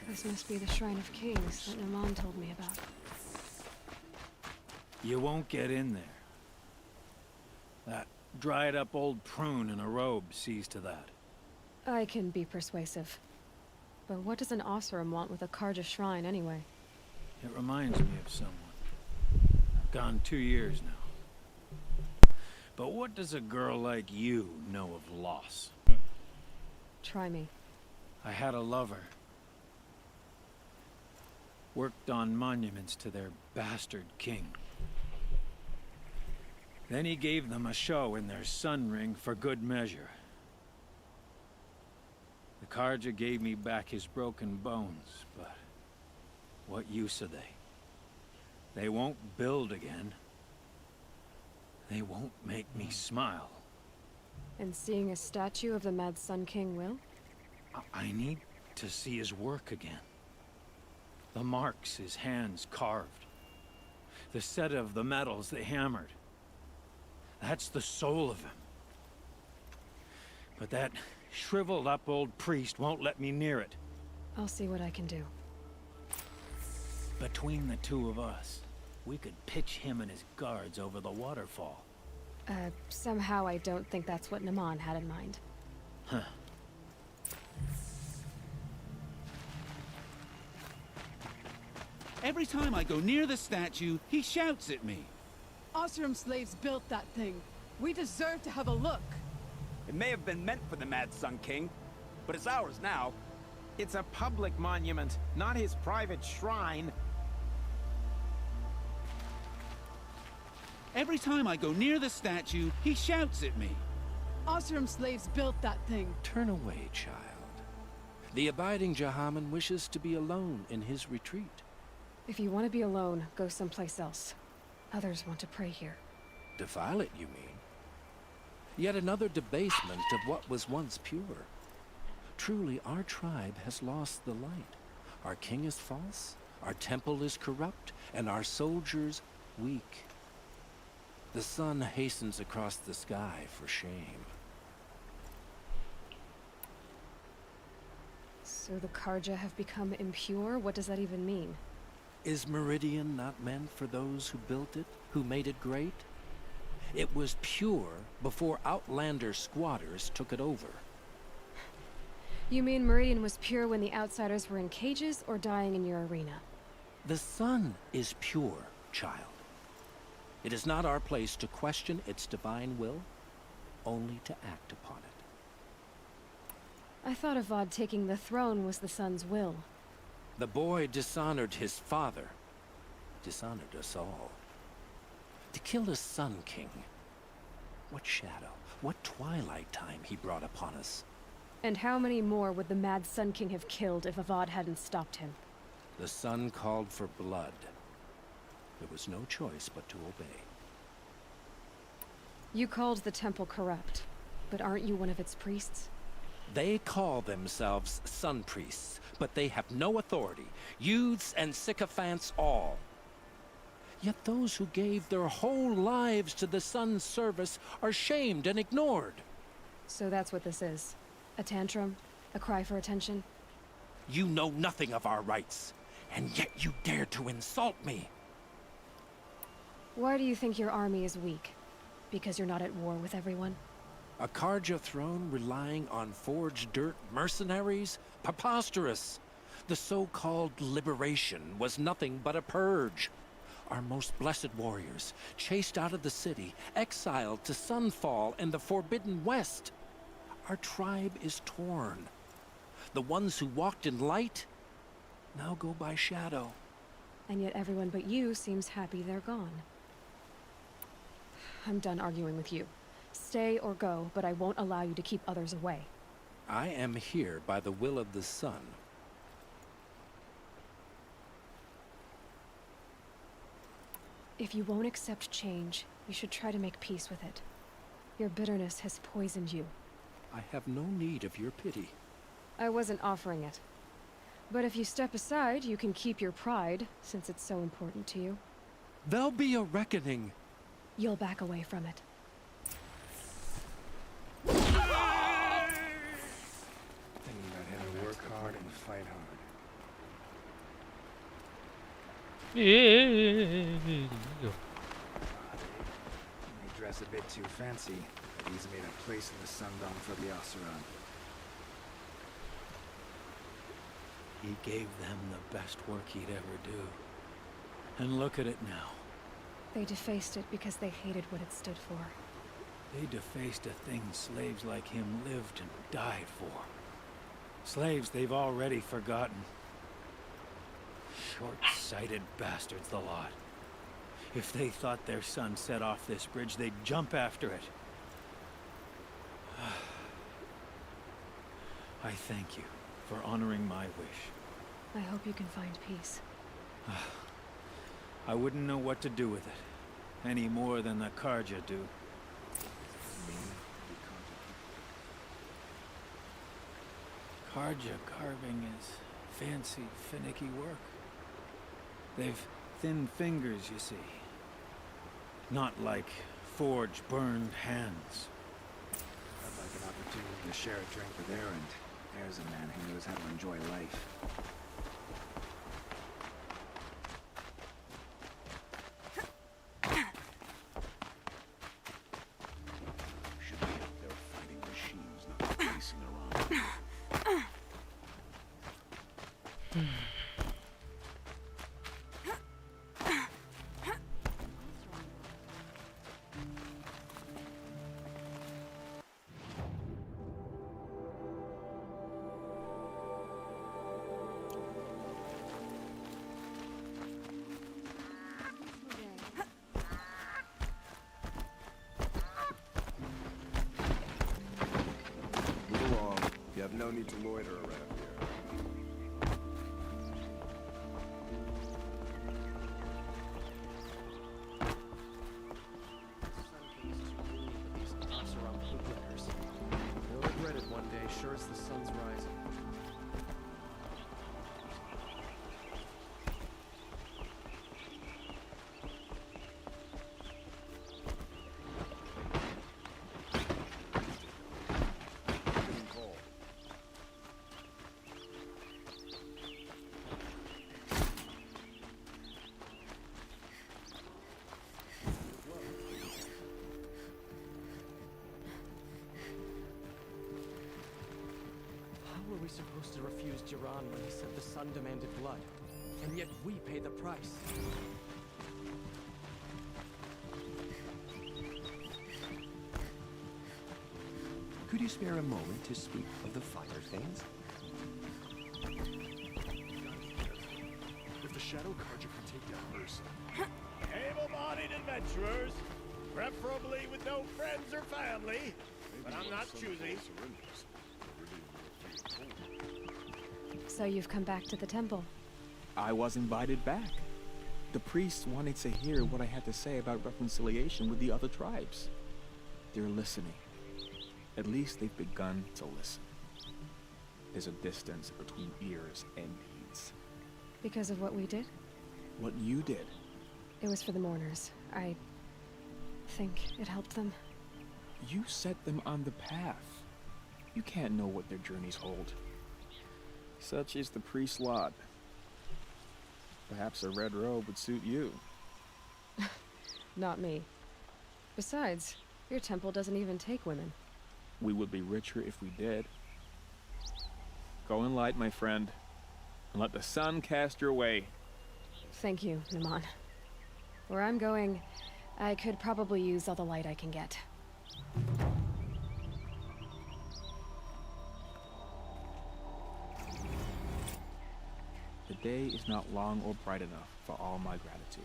This must be the Shrine of Kings that Naman told me about. You won't get in there. That dried-up old prune in a robe sees to that. I can be persuasive. But what does an Oseram want with a Karja shrine anyway? It reminds me of someone. Gone 2 years now. But what does a girl like you know of loss? Try me. I had a lover. Worked on monuments to their bastard king. Then he gave them a show in their sun ring for good measure. The Karja gave me back his broken bones, but what use are they? They won't build again. They won't make me smile. And seeing a statue of the Mad Sun King will? I need to see his work again. The marks his hands carved. The set of the metals they hammered. That's the soul of him. But that shriveled up old priest won't let me near it. I'll see what I can do. Between the two of us, we could pitch him and his guards over the waterfall. Somehow I don't think that's what Naman had in mind. Huh. Every time I go near the statue, he shouts at me. Oseram slaves built that thing. We deserve to have a look. It may have been meant for the Mad Sun King, but it's ours now. It's a public monument, not his private shrine. Every time I go near the statue, he shouts at me. Oseram slaves built that thing. Turn away, child. The abiding Jahaman wishes to be alone in his retreat. If you want to be alone, go someplace else. Others want to pray here. Defile it, you mean? Yet another debasement of what was once pure. Truly, our tribe has lost the light. Our king is false, our temple is corrupt, and our soldiers weak. The sun hastens across the sky for shame. So the Karja have become impure? What does that even mean? Is Meridian not meant for those who built it, who made it great? It was pure before outlander squatters took it over. You mean Meridian was pure when the outsiders were in cages or dying in your arena? The sun is pure, child. It is not our place to question its divine will, only to act upon it. I thought Avad taking the throne was the sun's will. The boy dishonored his father, dishonored us all. To kill a Sun King. What shadow, what twilight time he brought upon us. And how many more would the Mad Sun King have killed if Avad hadn't stopped him? The sun called for blood. There was no choice but to obey. You called the temple corrupt, but aren't you one of its priests? They call themselves sun priests, but they have no authority. Youths and sycophants all. Yet those who gave their whole lives to the sun's service are shamed and ignored. So that's what this is. A tantrum? A cry for attention? You know nothing of our rights, and yet you dare to insult me. Why do you think your army is weak? Because you're not at war with everyone? A Karja throne relying on forged dirt mercenaries? Preposterous! The so-called liberation was nothing but a purge. Our most blessed warriors, chased out of the city, exiled to Sunfall and the Forbidden West. Our tribe is torn. The ones who walked in light now go by shadow. And yet everyone but you seems happy they're gone. I'm done arguing with you. Stay or go, but I won't allow you to keep others away. I am here by the will of the sun. If you won't accept change, you should try to make peace with it. Your bitterness has poisoned you. I have no need of your pity. I wasn't offering it. But if you step aside, you can keep your pride, since it's so important to you. There'll be a reckoning. You'll back away from it. Thinking about how to work hard and fight hard. They dress a bit too fancy, but he's made a place in the Sundom for the Oseram. He gave them the best work he'd ever do. And look at it now. They defaced it because they hated what it stood for. They defaced a thing slaves like him lived and died for. Slaves they've already forgotten. Short-sighted bastards, the lot. If they thought their son set off this bridge, they'd jump after it. I thank you for honoring my wish. I hope you can find peace. I wouldn't know what to do with it, any more than the Karja do. Karja carving is fancy, finicky work. They've thin fingers, you see. Not like forged, burned hands. I'd like an opportunity to share a drink with Aaron. There's a man who knows how to enjoy life. Should be up there fighting machines, not racing around. Move along. You have no need to loiter around here. They'll regret it one day, sure as the sun's rising. How were we supposed to refuse Jiran when he said the sun demanded blood? And yet we pay the price. Could you spare a moment to speak of the finer things? If the Shadow Karja can take down Ursa, Able-bodied adventurers, preferably with no friends or family, but I'm not choosy. So you've come back to the temple. I was invited back. The priests wanted to hear what I had to say about reconciliation with the other tribes. They're listening. At least they've begun to listen. There's a distance between ears and deeds. Because of what we did? What you did. It was for the mourners. I think it helped them. You set them on the path. You can't know what their journeys hold. Such is the priest's lot. Perhaps a red robe would suit you. Not me. Besides, your temple doesn't even take women. We would be richer if we did. Go in light, my friend, and let the sun cast your way. Thank you, Naman. Where I'm going, I could probably use all the light I can get. The day is not long or bright enough for all my gratitude.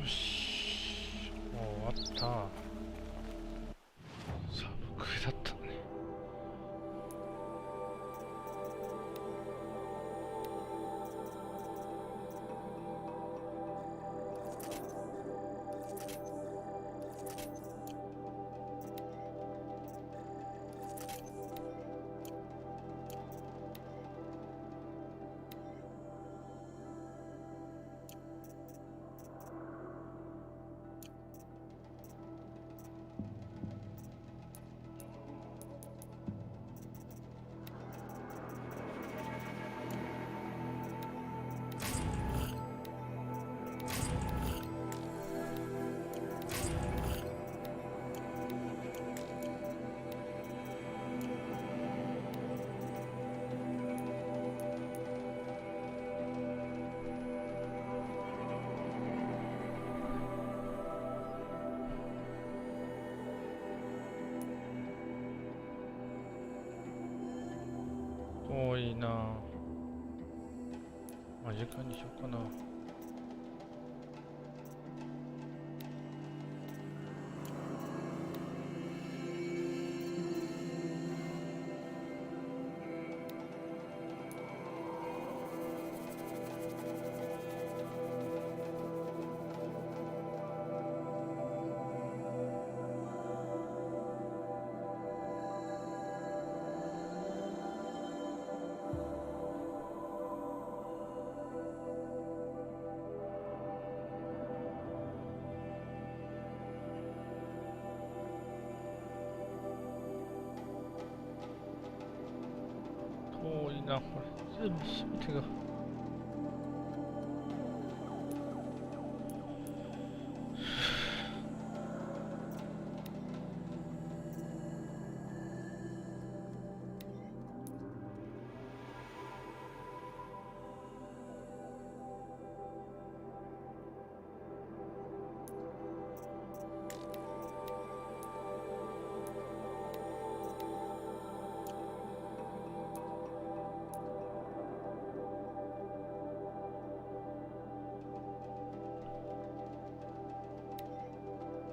よし、もう終わった。寒くだったね。遠いな。間近にしようかな。遠いな、これ。全部全てが。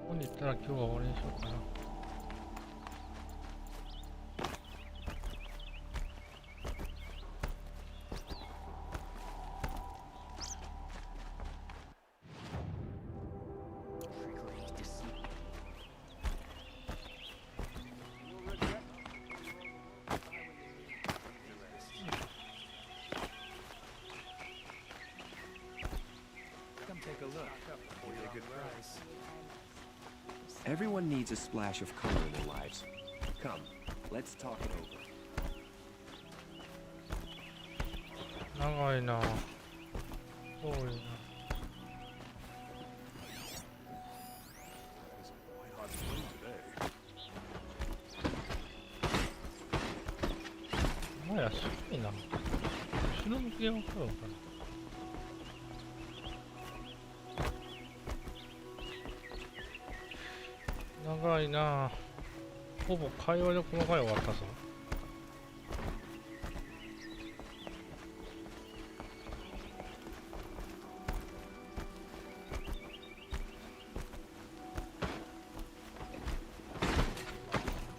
ここに行ったら今日は終わりにしようかな。Come take a look. Will be a good price. Everyone needs a splash of color in their lives. Come, let's talk it over. 長いな。遠いな。お前はすごいな。後ろ向きが分かるのかな。長いな。ほぼ会話でこの回終わったぞ。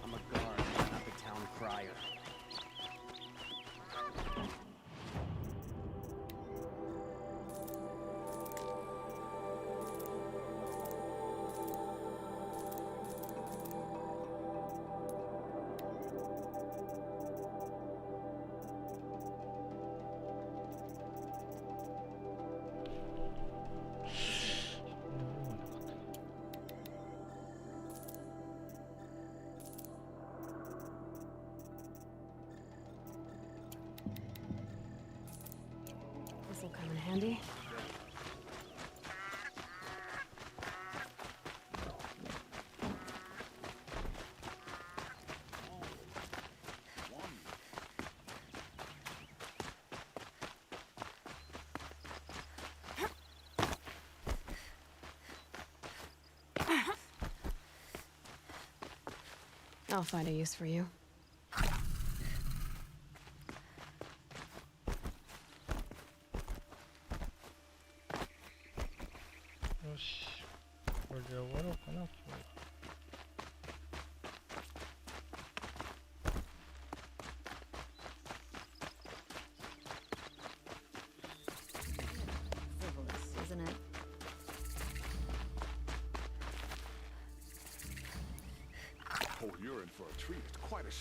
I'm a guard, not the town crier. This'll come in handy. I'll find a use for you. よし、これで終わろうかな。Frivolous, isn't it? Oh, you're in for a treat. It's quite a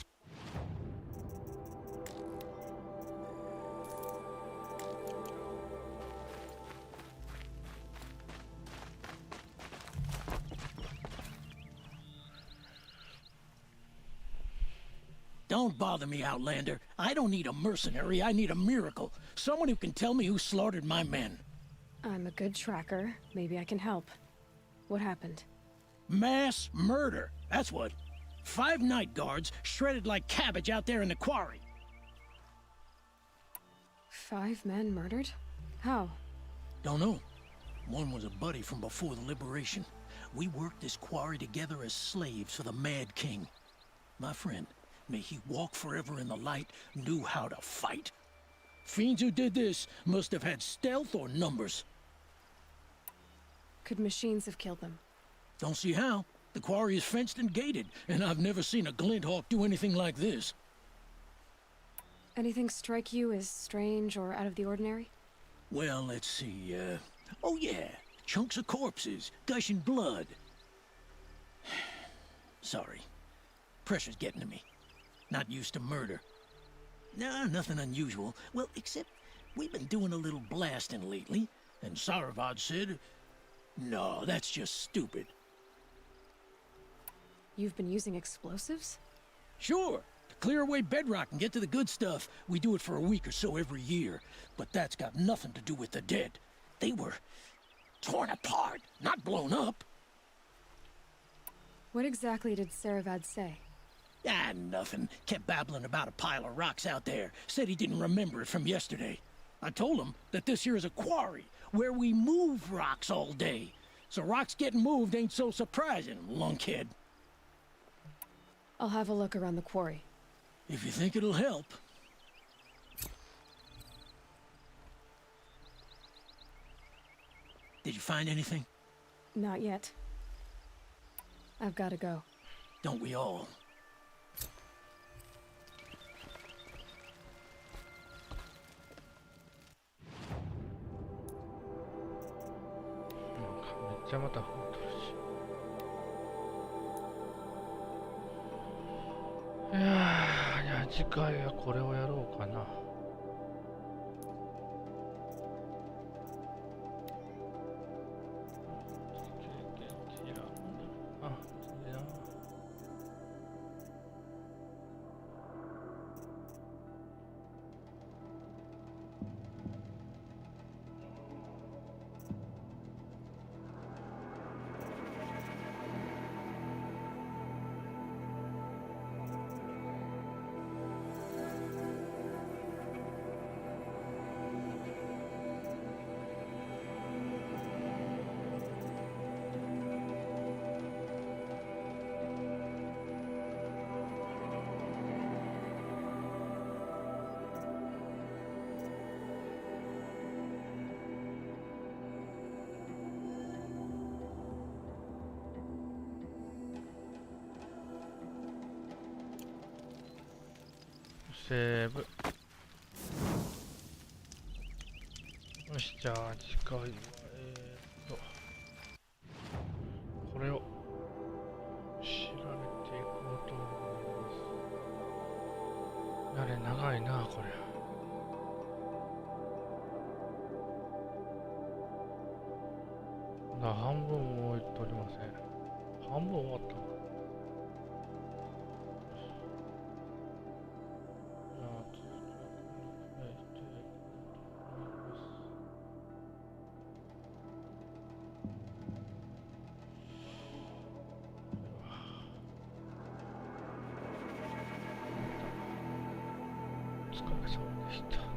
Don't bother me, Outlander. I don't need a mercenary, I need a miracle. Someone who can tell me who slaughtered my men. I'm a good tracker. Maybe I can help. What happened? Mass murder, that's what. 5 night guards shredded like cabbage out there in the quarry. 5 men murdered? How? Don't know. One was a buddy from before the liberation. We worked this quarry together as slaves for the Mad King. My friend, may he walk forever in the light, knew how to fight. Fiends who did this must have had stealth or numbers. Could machines have killed them? Don't see how. The quarry is fenced and gated, and I've never seen a Glinthawk do anything like this. Anything strike you as strange or out of the ordinary? Well, let's see, oh yeah, chunks of corpses, gushing blood. Sorry. Pressure's getting to me. Not used to murder. Nah, nothing unusual. Well, except we've been doing a little blasting lately, and Saravad said, no, that's just stupid. You've been using explosives? Sure. To clear away bedrock and get to the good stuff, we do it for a week or so every year. But that's got nothing to do with the dead. They were torn apart, not blown up. What exactly did Saravad say? Ah, nothing. Kept babbling about a pile of rocks out there. Said he didn't remember it from yesterday. I told him that this here is a quarry, where we move rocks all day. So rocks getting moved ain't so surprising, lunkhead. I'll have a look around the quarry. If you think it'll help. Did you find anything? Not yet. I've got to go. Don't we all?めっちゃまた本当るし。いやー、じゃあ次回はこれをやろうかな。セーブ。よし、じゃあ次回はこれを調べていこうと思います。やれ、長いなこれ。半分もいっておりません。半分終わった。お疲れ様でした。